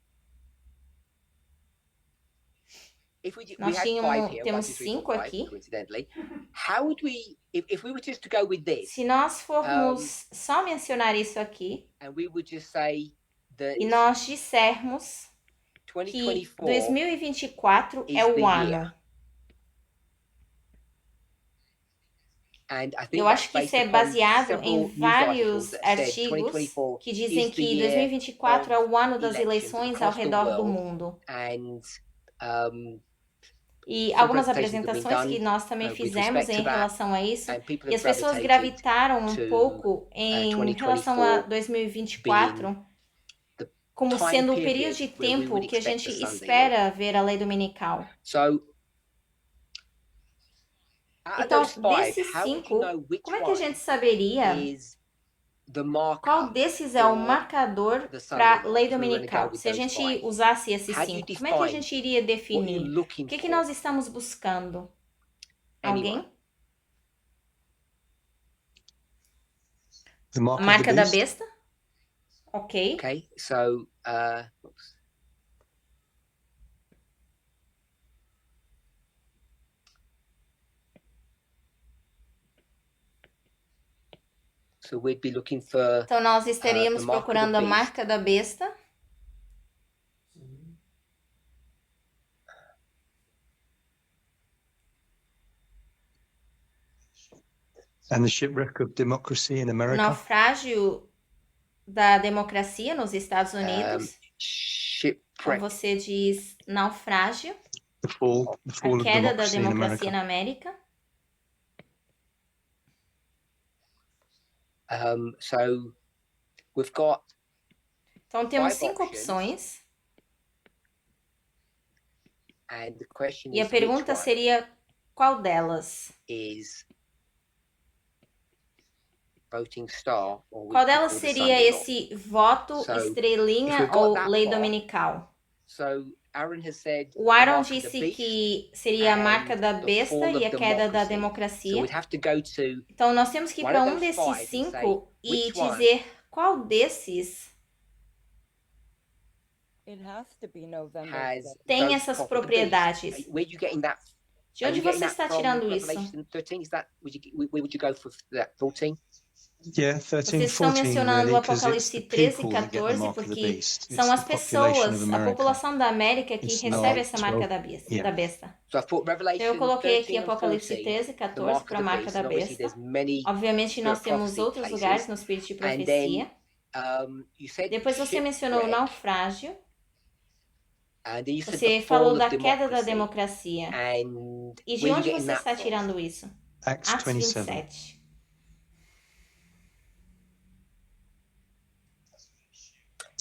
B: if we
A: Nós
B: had 5 here,
A: temos
B: 1, 2, 3, 4,
A: 5
B: 5,
A: aqui.
B: coincidentally, how would we, if we were just to go with this,
A: Se nós formos só mencionar isso aqui
B: and we would just say that
A: e nós dissermos que
B: 2024
A: 2024
B: is
A: é
B: the
A: o ano.
B: year. And I think
A: Eu
B: that's
A: acho que isso
B: based
A: é
B: upon
A: baseado
B: several
A: em
B: news
A: vários
B: articles that said
A: artigos
B: 2024
A: que dizem
B: is the
A: que
B: year
A: 2024 é o ano das
B: elections
A: eleições ao
B: across the
A: redor do
B: world.
A: mundo.
B: and
A: E
B: some
A: algumas
B: presentations have been
A: apresentações que
B: done,
A: nós também
B: with
A: fizemos
B: respect
A: em
B: to that,
A: relação a isso.
B: and people
A: E as
B: have
A: pessoas
B: gravitated
A: gravitaram um
B: to,
A: pouco em
B: 2024
A: relação a 2024
B: the
A: como
B: time
A: sendo o
B: period
A: período de
B: where we
A: tempo
B: would
A: que a
B: expect
A: gente
B: the Sunday
A: espera ver a lei dominical.
B: So out of
A: Então,
B: those 5,
A: desses
B: how would you
A: 5,
B: know which
A: como é que a
B: one
A: gente saberia
B: is the marker?
A: qual desses é o
B: for
A: marcador
B: the Sunday
A: para a
B: law,
A: lei
B: if we were gonna go
A: dominical?
B: with
A: Se a
B: those
A: gente
B: 5?
A: usasse esses
B: How do you
A: 5, como é que a
B: define
A: gente iria
B: what you're
A: definir?
B: looking
A: O que
B: for?
A: nós estamos buscando?
B: Anyone?
A: Alguém?
I: The
A: A
I: mark of
A: marca
I: the
A: da
I: beast.
A: besta? Ok.
B: Okay, so oops. So we'd be looking for
A: Então, nós estaríamos
B: the mark of the
A: procurando a
B: beast.
A: marca da besta.
I: And the shipwreck of democracy in
A: O
I: America.
A: naufrágio da democracia nos Estados Unidos. Então,
B: Shipwreck.
A: você diz naufrágio,
I: The fall
A: a
I: of
A: queda da
I: democracy in
A: democracia
I: America.
A: na América.
B: So we've got
A: Então, temos
B: 5
A: 5
B: options.
A: opções.
B: And the question
A: E a
B: is,
A: pergunta
B: which one
A: seria qual delas?
B: is voting star or
A: Qual
B: we
A: delas
B: call the
A: seria
B: Sunday law?
A: esse voto
B: So, if
A: estrelinha
B: we've got
A: ou
B: that
A: lei
B: far,
A: dominical?
B: So Aaron has said
A: O
B: the
A: Aaron
B: mark of the
A: disse
B: beast,
A: que seria a marca
B: and
A: da
B: the
A: besta
B: fall
A: e a
B: of
A: queda da
B: democracy. So
A: democracia.
B: we'd have to go to
A: Então, nós temos que ir
B: one
A: para
B: of
A: um
B: those
A: desses
B: five and say,
A: 5 e
B: which one?
A: dizer qual desses
G: It has to be November
B: has
G: 7th.
A: tem
B: those
A: essas
B: properties.
A: propriedades.
B: Where are you getting that?
A: De
B: Are
A: onde
B: you getting
A: você
B: that
A: está
B: from
A: tirando isso?
B: Revelation 13? Is that where would you go for that 14?
I: Yeah, 13,
A: Vocês estão
I: 14
A: mencionando
I: really,
A: o
I: because it's
A: Apocalipse
I: the
A: 13 e
I: people that get the
A: 14
I: mark of the
A: porque
I: beast.
A: são
I: It's
A: as
I: the population of
A: pessoas, a
I: America.
A: população da América que
I: It's
A: recebe
I: not
A: essa marca
I: 12.
A: da besta.
I: Yeah.
A: Da besta.
B: So I put
A: Então,
B: Revelation
A: eu coloquei
B: 13
A: aqui
B: and
A: Apocalipse
B: 14,
A: 13 e
B: the
A: 14
B: mark of
A: para a
B: the
A: marca
B: beast.
A: da
B: And obviously
A: besta.
B: there's many
A: Obviamente, nós temos
B: prophecy
A: outros
B: places.
A: lugares no Espírito de
B: And
A: Profecia.
B: then you said
A: Depois você mencionou o
B: shipwreck,
A: naufrágio.
B: and then you said
A: Você
B: the
A: falou
B: fall
A: da
B: of
A: queda da
B: democracy.
A: democracia.
B: And
A: E de
B: where are you
A: onde
B: getting
A: você
B: that
A: está
B: from?
A: tirando isso?
I: Acts
A: Atos
I: 27.
A: 27.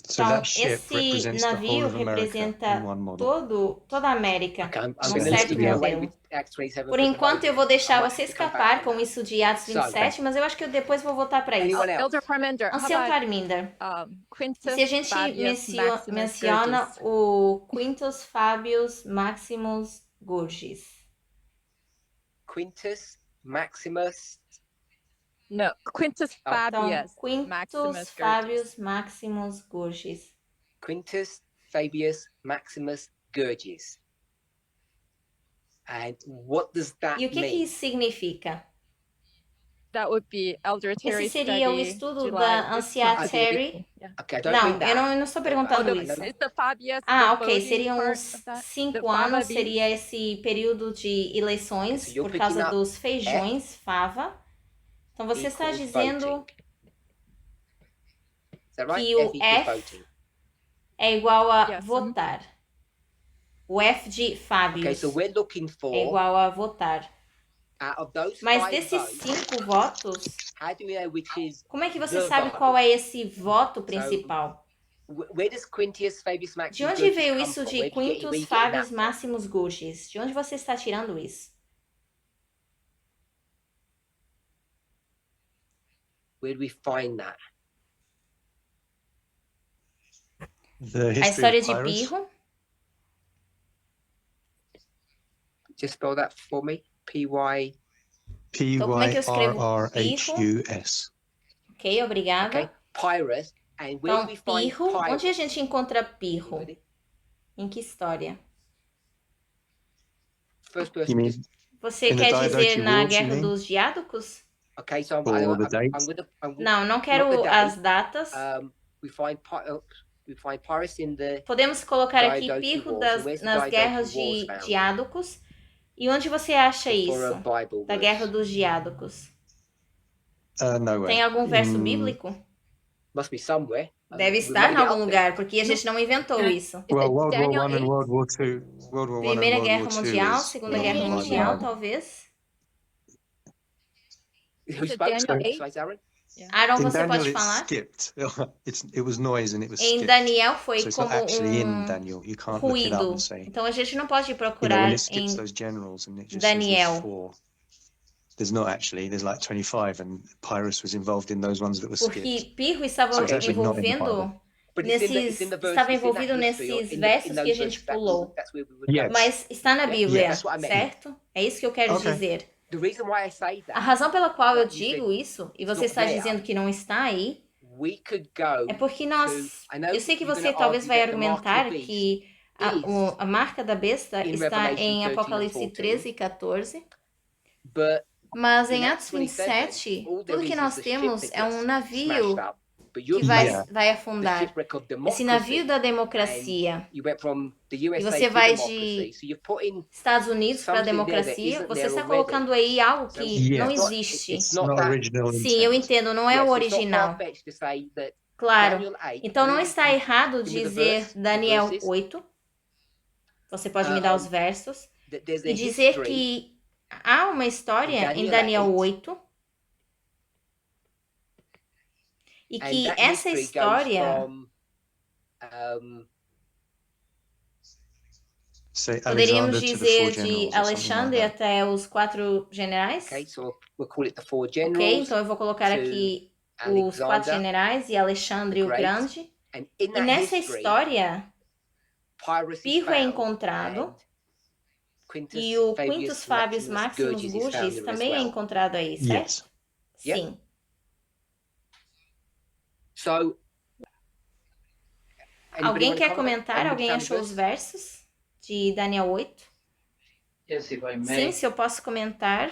I: So
A: Então,
I: that ship
A: esse
I: represents the whole
A: navio
I: of America
A: representa
I: in one model.
A: toda a América
B: Okay, I'm
A: num
B: going to let
A: certo
B: you get away
A: modelo.
B: with Acts 27.
A: Por
B: for the
A: enquanto, eu
B: moment.
A: vou
B: I
A: deixar
B: might
A: você
B: have to come back
A: escapar
B: on
A: com
B: that.
A: isso de Atos 27, mas eu acho que eu depois vou voltar para isso.
B: Anyone else?
C: Elder Parminder, how
A: Ancião
C: about
A: Arminder,
C: Quintus
A: se a gente
C: Fabius Maximus
A: menciona
C: Gurgis?
A: o Quintus Fabius Maximus Gurgis.
B: Quintus Maximus.
C: No, Quintus
B: Oh.
A: Então,
C: Fabius
A: Quintus
C: Maximus
A: Fabius Maximus Gurgis.
B: Quintus Fabius Maximus Gurgis. And what does that
A: E o que
B: mean?
A: isso significa?
C: That would be Elder Terry
A: Esse seria o
C: study,
A: estudo
C: July.
A: da Anciã
B: Okay.
A: Terry.
C: Yeah.
B: Okay, I don't
A: Não,
B: mean that.
A: eu não estou
C: Oh,
A: perguntando
C: the,
A: isso.
C: is the Fabius
A: Ah,
C: the
A: ok.
C: voting
A: Seriam
C: part
A: uns
C: of that?
A: 5
C: The
A: anos,
C: Fava
A: seria esse período de eleições
B: Okay, so you're
A: por causa
B: picking up
A: dos feijões, fava. Então você está
B: equals
A: dizendo
B: voting. Is that right?
A: que o
B: F equals
A: F
B: voting.
A: é igual a
C: Yes.
A: votar. O F de
B: Okay,
A: Fábios
B: so we're looking for,
A: é igual a votar.
B: out of those
A: Mas
B: 5
A: desses
B: votes,
A: 5 votos,
B: how do we know which is,
A: como é que você
B: The
A: sabe
B: vote.
A: qual é esse voto principal?
B: where does Quintus Fabius Maximus
A: De onde
B: Gurgis
A: veio
B: come
A: isso
B: from?
A: de
B: Where
A: Quintus
B: you getting
A: Fabius
B: that from?
A: Maximus Gurgis? De onde você está tirando isso?
B: Where do we find that?
I: The
A: A
I: history
A: história
I: of
A: de
I: Pyrrhus.
A: Pirro.
B: Just spell that for me. P-Y,
A: Então, como é que eu escrevo
I: Pyrrhus.
A: Ok, obrigada.
B: okay, Pyrrhus. And where
A: Então,
B: do we find
A: Pirro. Onde a
B: Pyrrhus?
A: gente encontra Pirro?
B: Anybody?
A: Em que história?
B: First
I: You
B: person.
I: mean
B: Just,
A: Você
I: In the
A: quer
I: Diadochi
A: dizer na
I: Wars, you
A: Guerra
I: mean?
A: dos Diádocos?
B: okay, so I'm
I: Or the
B: gonna.
I: date?
A: Não, não quero
B: Not the
A: as
B: date.
A: datas.
B: We find Pyrrhus in the.
A: Podemos colocar aqui
B: Diadochi
A: Pirro
B: Wars. So where's the
A: nas
B: Diadochi
A: Guerras
B: Wars
A: de
B: found?
A: Diádocos. E onde você acha
B: For a
A: isso?
B: Bible
A: Da
B: verse.
A: Guerra dos Diádocos.
I: Nowhere.
A: Tem algum verso
I: In-
A: bíblico?
B: Must be somewhere.
A: Deve
B: We
A: estar
B: made
A: em
B: it
A: algum
B: up there.
A: lugar, porque a gente não inventou isso.
C: Is
I: Well,
C: it
I: World
C: Daniel
I: War One and
C: 8?
I: World War Two. World War One and
A: Primeira
I: World
A: Guerra
I: War Two
A: Mundial,
I: is
A: Segunda
I: not
A: Guerra
I: in my
A: Mundial,
I: Bible.
A: talvez.
B: Who
C: Is it
B: spoke?
C: Daniel
B: Sorry,
C: 8?
B: sorry, Aaron.
A: Aaron,
I: In
A: você
I: Daniel,
A: pode
I: it's
A: falar?
I: skipped. It was noise and it was
A: Em
I: skipped.
A: Daniel foi
I: So it's
A: como
I: not actually in
A: um
I: Daniel. You can't look it up
A: ruído.
I: and say.
A: Então a gente não pode
I: You know, when
A: procurar
I: it skips
A: em
I: those generals and it just
A: Daniel.
I: says there's 4. There's not actually. There's like 25, and Pyrrhus was involved in those ones that were skipped.
A: Porque Pirro estava
I: So it's actually not in the
A: envolvendo
I: Bible.
B: But it's
A: nesses,
B: in the verse,
A: estava
B: it's in that
A: envolvido
B: history, or
A: nesses
B: in
A: versos
B: in
A: que a
B: those
A: gente
B: verses.
A: pulou.
B: That's where we would
I: Yes.
B: go.
A: Mas está na
B: Yeah,
A: Bíblia,
B: that's what I meant.
A: certo? É isso que eu quero
I: Okay.
A: dizer.
B: The reason why I say
A: A
B: that,
A: razão pela qual eu
B: That you
A: digo
B: said
A: isso, e
B: it's
A: você
B: not
A: está
B: there.
A: dizendo que não está aí,
B: we could go
A: É porque
B: to.
A: nós.
B: I know
A: Eu sei que
B: you're
A: você
B: going to
A: talvez
B: argue
A: vai
B: that the mark of the
A: argumentar
B: beast
A: que a marca da besta
B: in
A: está
B: Revelation
A: em
B: 13 and
A: Apocalipse
B: 14,
A: 13 e 14,
B: but
A: mas
B: in
A: em
B: Acts
A: Atos
B: 27,
A: 27,
B: all
A: tudo
B: there
A: que
B: is
A: nós
B: the
A: temos
B: ship
A: é
B: that
A: um
B: gets
A: navio
B: smashed up. But
A: que
B: you're
A: vai,
I: Yeah.
A: vai
B: the
A: afundar.
B: shipwreck of
A: Esse navio
B: democracy,
A: da
B: and
A: democracia.
B: you went from the
A: E
B: USA
A: você
B: to
A: vai
B: democracy.
A: de
B: So you're putting
A: Estados Unidos para a
B: something there that
A: democracia,
B: isn't
A: você
B: there
A: está
B: already.
A: colocando aí algo
B: So
A: que não
I: Yes.
A: existe.
B: It's
I: It's
B: not
I: not
B: that.
I: original
A: Sim, eu
I: intent.
A: entendo, não é o
B: Yes, it's not
A: original.
B: far-fetched to say that
A: Claro.
B: Daniel 8
A: Então não
B: really
A: está errado
B: give me the
A: dizer
B: verse, the
A: Daniel
B: verses,
A: 8. Você pode me dar os versos.
B: that there's a
A: E dizer
B: history
A: que há uma história em Daniel 8 e
B: and
A: que
B: that
A: essa
B: history
A: história
B: goes from
I: Say
A: poderíamos
I: Alexander to the
A: dizer
I: four
A: de
I: generals or something
A: Alexandre
I: like that.
A: até os 4 generais.
B: okay, so we'll call it the four
A: Ok,
B: generals,
A: então eu vou colocar
B: to
A: aqui os 4
B: Alexander
A: generais e Alexandre
B: the
A: o
B: Great,
A: Grande.
B: and in
A: E
B: that
A: nessa
B: history,
A: história,
B: Pyrrhus is
A: Pirro é
B: found,
A: encontrado
B: and Quintus
A: e o
B: Fabius
A: Quintus Fabius Maximus
B: Gurgis is found
A: Gurgis
B: there as
A: também é
B: well.
A: encontrado aí, certo?
I: Yes.
B: Yep.
A: Sim.
B: So, anybody
A: Alguém
B: wanna
A: quer
B: comment?
A: comentar?
B: Anybody
A: Alguém
B: found
A: achou
B: the
A: os
B: verse?
A: versos de Daniel 8?
F: Yes, if I
A: Sim,
F: may.
A: se eu posso comentar.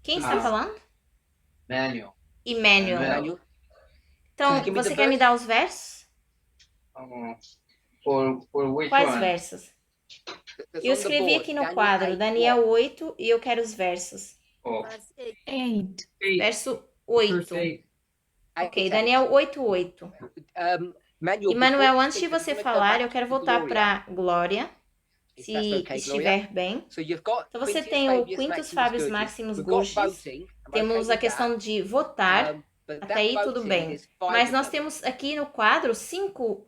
A: Quem está
F: Ah.
A: falando?
F: Manual.
A: Emmanuel.
B: Manuel?
A: Então,
B: Can you give me
A: você
B: the
A: quer me
B: verse?
A: dar os versos?
F: For which
A: Quais
F: one?
A: versos?
B: That's
A: Eu
B: on the
A: escrevi
B: board.
A: aqui no
B: Daniel
A: quadro
B: 8,
A: Daniel
B: what?
A: 8 e eu quero os versos.
F: Oh,
J: Eight.
A: Verso
D: Verse
A: 8.
D: 8.
A: Ok,
B: 8.
A: Daniel 8:8.
B: Manuel,
A: Emmanuel,
B: before you
A: antes de
B: speak, I
A: você
B: just wanna go
A: falar,
B: back
A: eu quero
B: to
A: voltar
B: Gloria,
A: para Glória,
B: if
A: se
B: that's okay, Gloria.
A: estiver bem.
B: So you've got
A: Então você
B: Quintus
A: tem o
B: Fabius
A: Quintus
B: Maximus
A: Fabius
B: Gurgis.
A: Maximus
B: We've got
A: Gurgis.
B: voting. I'm okay
A: Temos a
B: with
A: questão
B: that.
A: de votar.
B: But
A: Até
B: that
A: aí tudo
B: voting,
A: bem.
B: there's 5
A: Mas
B: of
A: nós
B: them.
A: temos aqui no quadro 5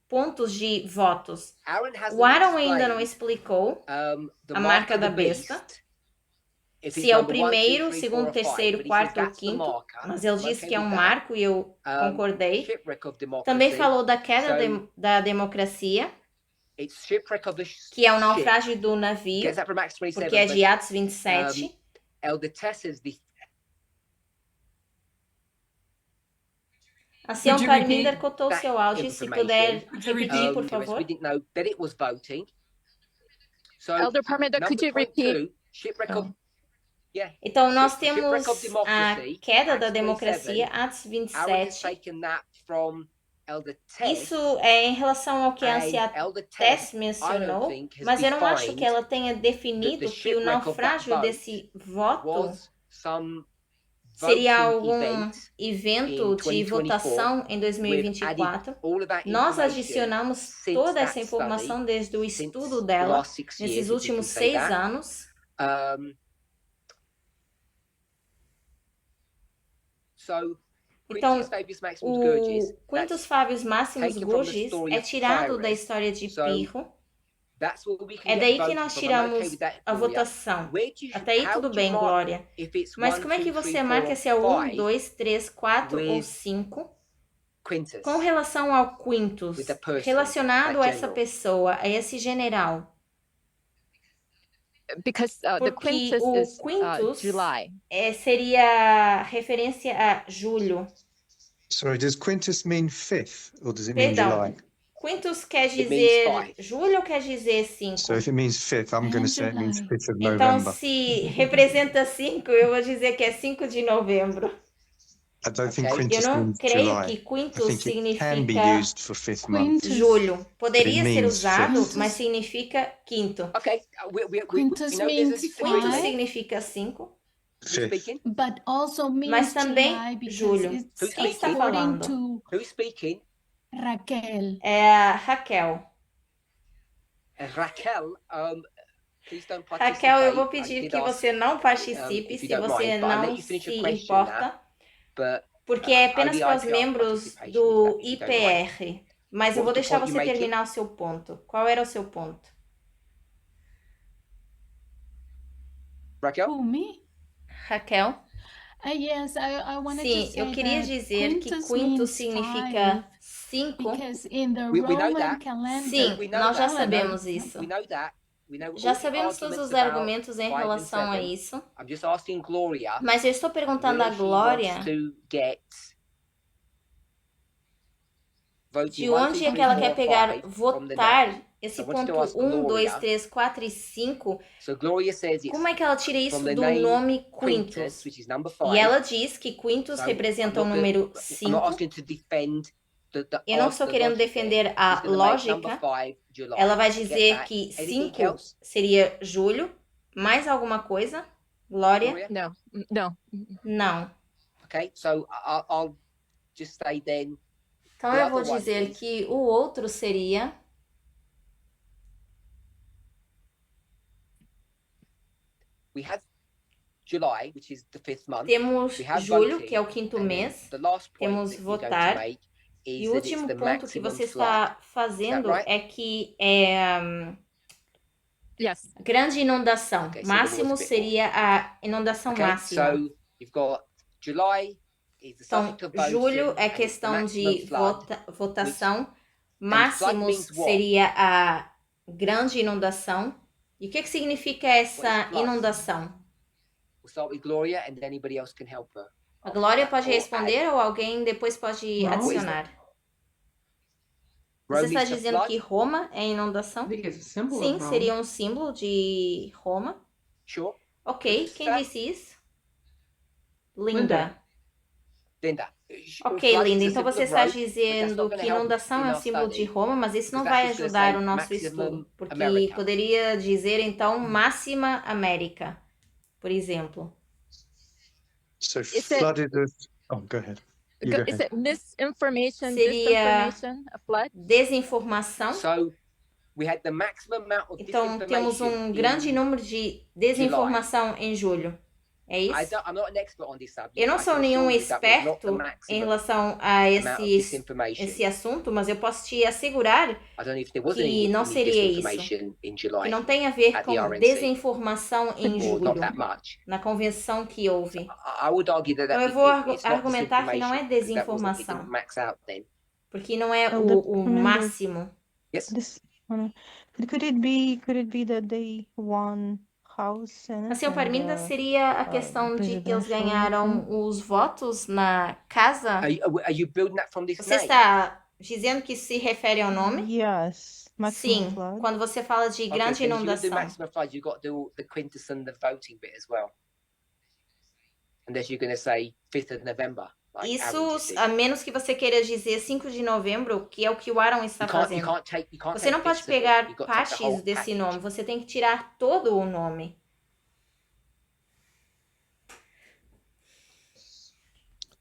A: pontos de votos.
B: Aaron hasn't
A: O Aaron ainda não
B: explained,
A: explicou
B: the
A: a
B: mark
A: marca
B: of
A: da
B: the
A: besta.
B: beast. If
A: Se
B: it's
A: é o
B: number 1, 2,
A: primeiro,
B: 3, 4
A: segundo,
B: or 5,
A: terceiro,
B: but he says
A: quarto ou
B: that's the
A: quinto.
B: marker.
A: Mas ele
B: I'm
A: disse
B: okay
A: que é
B: with
A: um
B: that.
A: marco e eu concordei.
B: Shipwreck of democracy.
A: Também falou da queda
B: So,
A: da democracia,
B: it's shipwreck of the
A: que é o
B: ship.
A: naufrágio do navio,
B: Gets that from Acts 27,
A: porque é de
B: but
A: Atos 27.
B: Elder Tessa's the
A: Ancião
D: Would you repeat
A: Parminder cortou o
B: that
A: seu áudio. Se puder
D: Could you
A: repetir,
D: repeat?
A: por
B: yes,
A: favor.
B: we didn't know that it was voting. So
C: Elder Parminder, could
B: number
C: you repeat?
B: 22, shipwreck of
A: Então, nós
B: Shipwreck
A: temos
B: of Democracy,
A: a queda da
B: Acts 27.
A: democracia, Atos
B: Aaron has
A: 27.
B: taken that from Elder Tess.
A: Isso é em relação ao que a
B: and
A: anciã
B: Elder
A: Tess
B: Tess, I
A: mencionou,
B: don't think, has
A: mas eu não acho que
B: defined
A: ela tenha definido
B: that the
A: que o
B: shipwreck of that
A: naufrágio
B: boat
A: desse voto
B: was some
A: seria
B: voting
A: algum
B: event
A: evento
B: in
A: de
B: 2024.
A: votação em
B: We've
A: 2024.
B: added all of that
A: Nós
B: information
A: adicionamos
B: since
A: toda
B: that
A: essa informação desde o
B: since
A: estudo
B: the
A: dela
B: last 6 years,
A: nesses
B: if you
A: últimos
B: can say
A: 6
B: that.
A: anos.
B: So,
A: Então,
B: Quintus Fabius Maximus Gurgis,
A: o Quintus Fabius Maximus
B: taken from the
A: Gurgis
B: story
A: é
B: of
A: tirado da
B: Pyrrhus.
A: história de
B: So,
A: Pirro.
B: that's what we can
A: É
B: get
A: daí que
B: voted
A: nós
B: from. I'm okay
A: tiramos
B: with that,
A: a
B: Gloria.
A: votação.
B: Where do you-
A: Até aí
B: how
A: tudo
B: do you
A: bem,
B: mark
A: Glória.
B: if it's
A: Mas
B: 1,
A: como é que
B: 2,
A: você
B: 3,
A: marca
B: 4,
A: se é 1,
B: 5
A: 2, 3, 4 ou
B: with
A: 5?
B: Quintus?
A: Com relação ao Quintus,
B: With the person,
A: relacionado
B: that
A: a essa
B: general.
A: pessoa, a esse general.
C: Because the
A: Porque
C: Quintus
A: o
C: is
A: Quintus
C: July.
A: seria referência a julho.
I: Sorry, does Quintus mean fifth or does it mean
A: Perdão.
I: July?
A: Quintus quer
B: It means
A: dizer
B: 5.
A: julho ou quer dizer 5?
I: So if it means fifth, I'm going to say it means
J: July.
I: 5th of
A: Então,
I: November.
A: se representa 5, eu vou dizer que é 5 de novembro.
I: I don't think
B: Okay.
A: Eu
I: Quintus
A: não
I: means
A: creio
I: July.
A: que
I: I
A: Quintus
I: think it can be
A: significa
I: used for fifth month.
J: Quintus.
A: julho. Poderia
I: It
A: ser
I: means
A: usado,
J: fifth.
A: mas significa quinto.
B: Okay, we
J: Quintus
B: know there's a
J: means
B: difference.
A: Quinto
J: Five.
A: significa 5,
B: Who's
I: Fifth.
B: speaking?
J: But also means
A: mas também
J: July because
A: julho.
J: it's
A: Quem está
J: according
A: falando?
J: to
B: Who's speaking?
J: Raquel.
A: É a Raquel.
B: Raquel, please don't participate.
A: Raquel, eu vou
B: I
A: pedir
B: did
A: que
B: ask,
A: você não participe
B: if you
A: se
B: don't
A: você
B: mind, but I'll let
A: não
B: you finish
A: se
B: your question
A: importa,
B: but
A: porque é apenas
B: only
A: para os
B: IPR
A: membros
B: participation,
A: do
B: if you don't mind.
A: IPR. Mas eu
B: What
A: vou
B: was the
A: deixar
B: point
A: você
B: you making?
A: terminar o seu ponto. Qual era o seu ponto?
B: Raquel?
J: Who, me?
A: Raquel?
J: Yes, I wanted to
A: Sim,
J: say
A: eu queria
J: that
A: dizer que
J: Quintus
A: quinto
J: means
A: significa
J: five
A: 5.
J: because in the
B: We know
J: Roman
B: that.
J: calendar,
A: Sim,
B: We know
A: nós já
B: that.
A: sabemos isso.
B: We know that. We know
A: Já
B: all the
A: sabemos todos os
B: arguments about
A: argumentos em
B: 5 and
A: relação a
B: 7.
A: isso.
B: I'm just asking Gloria
A: Mas eu estou perguntando a
B: where she
A: Glória
B: wants to get voting
A: De
B: 1,
A: onde
B: 2,
A: é que ela
B: 3,
A: quer
B: 4,
A: pegar
B: 5 from the name.
A: votar esse
B: I wanted to
A: ponto
B: ask
A: 1, 2,
B: Gloria.
A: 3, 4 e 5?
B: So Gloria says it's
A: Como é que ela tira isso
B: from the
A: do
B: name
A: nome
B: Quintus,
A: Quintus?
B: which is number
A: E
B: 5.
A: ela diz que Quintus
B: So
A: representa o
B: I'm not
A: número
B: I'm not
A: 5.
B: asking to defend the
A: Eu não estou
B: the
A: querendo
B: logic there.
A: defender
B: She's
A: a
B: gonna make number
A: lógica.
B: 5 July.
A: Ela vai
B: I get
A: dizer
B: that.
A: que
B: Anything
A: 5
B: else,
A: seria julho. Mais alguma coisa? Glória?
B: Gloria?
E: No, no.
A: Não.
B: Okay, so I'll just say then
A: Então
B: The
A: eu vou
B: other one
A: dizer
B: is-
A: que o outro seria
B: we have July, which is the 5th month.
A: temos
B: We have
A: julho,
B: voting,
A: que é o quinto
B: and then
A: mês,
B: the last point
A: temos
B: that you're going to
A: votar,
B: make is
A: e o
B: that it's
A: último
B: the
A: ponto que
B: maximum
A: você
B: flood.
A: está fazendo
B: right?
A: é que
E: Yes.
A: grande inundação.
B: Okay, so there was a
A: máximo
B: bit
A: seria a inundação
B: Okay,
A: máxima.
B: so you've got July is the
A: Então,
B: subject of voting,
A: julho é
B: and it's the
A: questão
B: maximum
A: de
B: flood.
A: votação.
B: flood
A: Máximos
B: means what?
A: seria a grande inundação. E o que significa essa
B: What is flood?
A: inundação?
B: We'll start with Gloria, and anybody else can help her.
A: A Glória pode
B: Or
A: responder ou alguém depois pode
J: Não.
A: adicionar. Você
B: Rome
A: está
B: is the
A: dizendo
B: flood?
A: que Roma é inundação?
J: think it's a symbol
A: Sim,
J: of Rome.
A: seria um símbolo de Roma.
B: Sure.
A: Ok, quem
B: Tá.
A: disse isso? Linda.
B: Linda.
A: Ok,
B: Flood is
A: Linda,
B: a
A: então
B: symbol
A: você
B: of
A: está
B: Rome, but that's
A: dizendo
B: not gonna
A: que
B: help
A: inundação
B: in
A: é um
B: our
A: símbolo de
B: study,
A: Roma, mas isso não
B: because
A: vai
B: that's just gonna
A: ajudar
B: say
A: o nosso
B: maximum
A: estudo, porque
B: America.
A: poderia dizer então máxima América, por exemplo.
I: So
E: Is it-
I: flooded. Oh, go ahead. You go
E: Is
I: ahead.
E: it misinformation,
A: Seria-
E: disinformation, a flood?
A: Desinformação.
B: So we had the maximum amount of
A: Então temos
B: disinformation
A: um grande
B: in-
A: número de desinformação em julho. É
B: I
A: isso?
B: don't, I'm not an expert on this subject.
A: Eu não
B: I
A: sou
B: can
A: nenhum
B: assure you that was not the
A: experto em
B: maximum
A: relação a
B: amount of
A: esse
B: disinformation.
A: assunto, mas eu posso te assegurar
B: I don't know if there was
A: que
B: any
A: não seria isso.
B: disinformation in
A: que
B: July,
A: não tem a ver
B: at
A: com
B: the RNC.
A: desinformação em
B: or
A: julho,
B: not that much.
A: na convenção que houve.
B: I would argue that,
A: Então eu
B: it-
A: vou
B: it's not
A: argumentar que não é
B: disinformation, because that wasn't- it
A: desinformação,
B: didn't max out then.
A: porque não é
K: Oh,
A: o
K: remember-
A: máximo.
B: Yes.
K: This could it be that they won House, Senate,
A: Assim, para mim
K: and,
A: seria a questão de que eles
K: presidential
A: ganharam
K: election?
A: os votos na casa.
B: Are you building that from this
A: Você
B: name?
A: está dizendo que isso se refere ao nome?
K: Yes, maximum
A: Sim,
K: flood.
A: quando você fala de
B: Okay,
A: grande
B: so if you do
A: inundação.
B: maximum flood, you've got to do the quintus and the voting bit as well. Unless you're going to say 5th of November. Like Aaron just
A: Isso,
B: did.
A: a menos que você queira dizer 5 de novembro, que é o que o Aaron está
B: You
A: fazendo.
B: can't take
A: Você não pode
B: bits of it.
A: pegar
B: You've got to take the
A: partes
B: whole
A: desse
B: package.
A: nome, você tem que tirar todo o nome.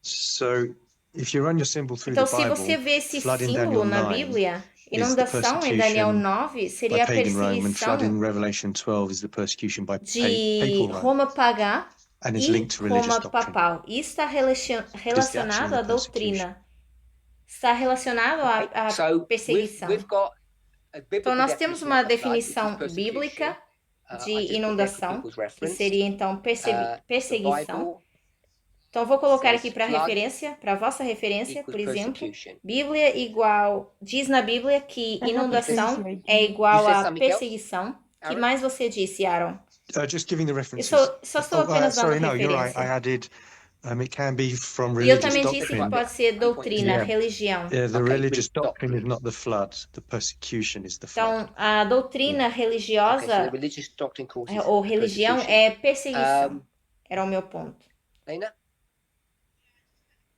I: So if you run your symbol through
A: Então,
I: the
A: se
I: Bible,
A: você vê esse
I: flood in
A: símbolo
I: Daniel
A: na
I: 9
A: Bíblia,
I: the
A: inundação em Daniel
I: persecution
A: 9
I: by
A: seria a
I: pagan Rome, and flood in
A: perseguição
I: Revelation 12 is the persecution by
A: de
I: papal Rome,
A: Roma pagã
I: and is
A: e
I: linked to religious
A: Roma
I: doctrine.
A: papal. E está relacionado
I: the
A: à doutrina. Está relacionado à
B: So
A: perseguição.
B: we've got a biblical
A: Então, nós temos uma
B: definition
A: definição
B: of flood, which is
A: bíblica
B: persecution.
A: de
B: I just put there for
A: inundação,
B: people's
A: que
B: reference.
A: seria então
B: The
A: perseguição.
B: Bible
A: Então, vou colocar
B: says
A: aqui para
B: flood
A: referência, para vossa referência,
B: equals
A: por exemplo.
B: persecution.
A: Bíblia igual, diz na Bíblia que
K: I have
A: inundação
K: a
A: é igual
B: You said
A: a
B: something else,
A: perseguição. Que
B: Aaron?
A: mais você disse, Aaron?
I: Just giving the
A: Eu
I: references.
A: só estou apenas dando
I: sorry, no, you're right. I
A: referência.
I: added. It can be from
A: E eu
I: religious
A: também disse
I: doctrine.
A: que pode ser doutrina,
I: Yeah.
A: religião.
I: The
B: Okay,
I: religious
B: religious
I: doctrine is
B: doctrine.
I: not the flood. The persecution is the flood.
A: Então, a doutrina
B: Okay, so
A: religiosa
B: the religious doctrine causes
A: ou religião
B: persecution.
A: é perseguição.
B: Um,
A: Era o meu ponto.
B: Lena?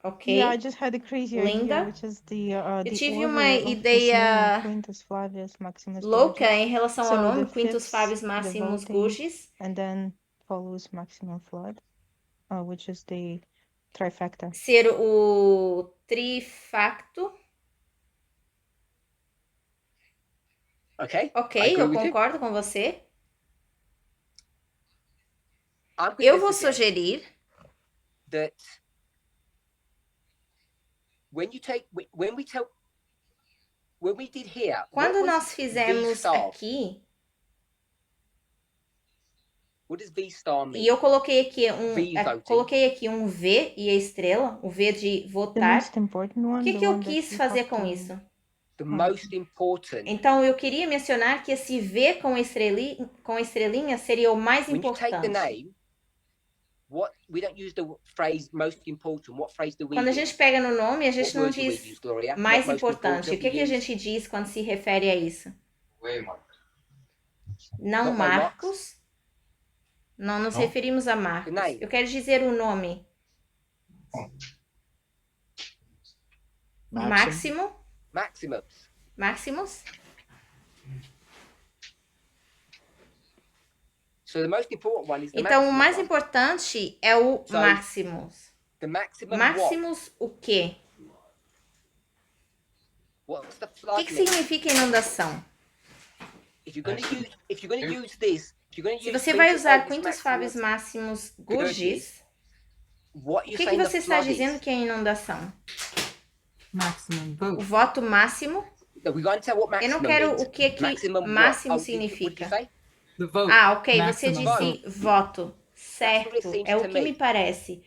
A: Ok?
K: Yeah, I just had a crazy
A: Linda?
K: idea, which is the
A: Eu tive
K: order
A: uma
K: of this
A: ideia
K: name, Quintus Flavius Maximus
A: louca
K: Gorgias,
A: em relação
K: So
A: ao nome,
K: the
A: Quintus
K: fifth,
A: Fabius
K: the
A: Maximus
K: voting.
A: Gurgis.
K: and then follows maximum flood, which is the trifecta.
A: Ser o trifacto.
B: Okay.
A: Ok,
B: I agree
A: eu
B: with you.
A: concordo com você.
B: I'm
A: Eu
B: going
A: vou
B: to suggest
A: sugerir
B: that when you take when we tell when we did here, what
A: quando
B: was
A: nós fizemos
B: V-star?
A: aqui,
B: What does V star mean?
A: e eu coloquei aqui
B: Coloquei
A: um V e a estrela, o V de
K: The
A: votar.
K: most important one,
A: O que
K: the
A: que eu
K: one that
A: quis
K: you
A: fazer
K: have
A: com
K: to-
A: isso?
B: The most important.
A: Então, eu queria mencionar que esse V com estrelinha seria o mais
B: When you take the
A: importante.
B: name, what we don't use the phrase most important. What phrase do we
A: Quando a
B: use?
A: gente pega no nome, a gente
B: What
A: não
B: word do we
A: diz
B: use, Gloria?
A: mais
B: Not most
A: importante. O
B: important,
A: que
B: we
A: a
B: use
A: gente diz quando se refere a isso?
F: Waymark.
A: Não
B: Not by
A: Marcos. Não nos
I: Não?
A: referimos a Marcos.
B: name.
A: Eu quero dizer o nome. Máximo.
B: Maximum.
A: Maximus.
B: So the most important one is the
A: Então, o
B: maximum
A: mais
B: one.
A: importante é o
B: So,
A: Maximus.
B: The maximum
A: Maximus o quê?
B: what? What's the
A: O que, que
B: flood limit?
A: significa inundação?
B: If you're going to use this, if you're going to
A: Se
B: use
A: você vai
B: Quintus
A: usar
B: Fabius
A: Quintus Fabius
B: Maximus,
A: Maximus Gurgis,
B: what
A: o
B: you
A: que,
B: say
A: que
B: the
A: você está
B: flood
A: dizendo
B: is?
A: que é inundação?
D: Maximum
A: O
D: vote.
A: voto máximo?
B: No, we're going to tell what
A: Eu
B: maximum
A: não quero
B: means.
A: o que que
B: Maximum what?
A: máximo
B: Oh, what did you
A: significa.
B: say?
D: The vote.
A: Ah, ok, você
D: Maximum
A: disse voto. Certo,
B: seems
A: é o
B: to
A: que
B: me.
A: me parece.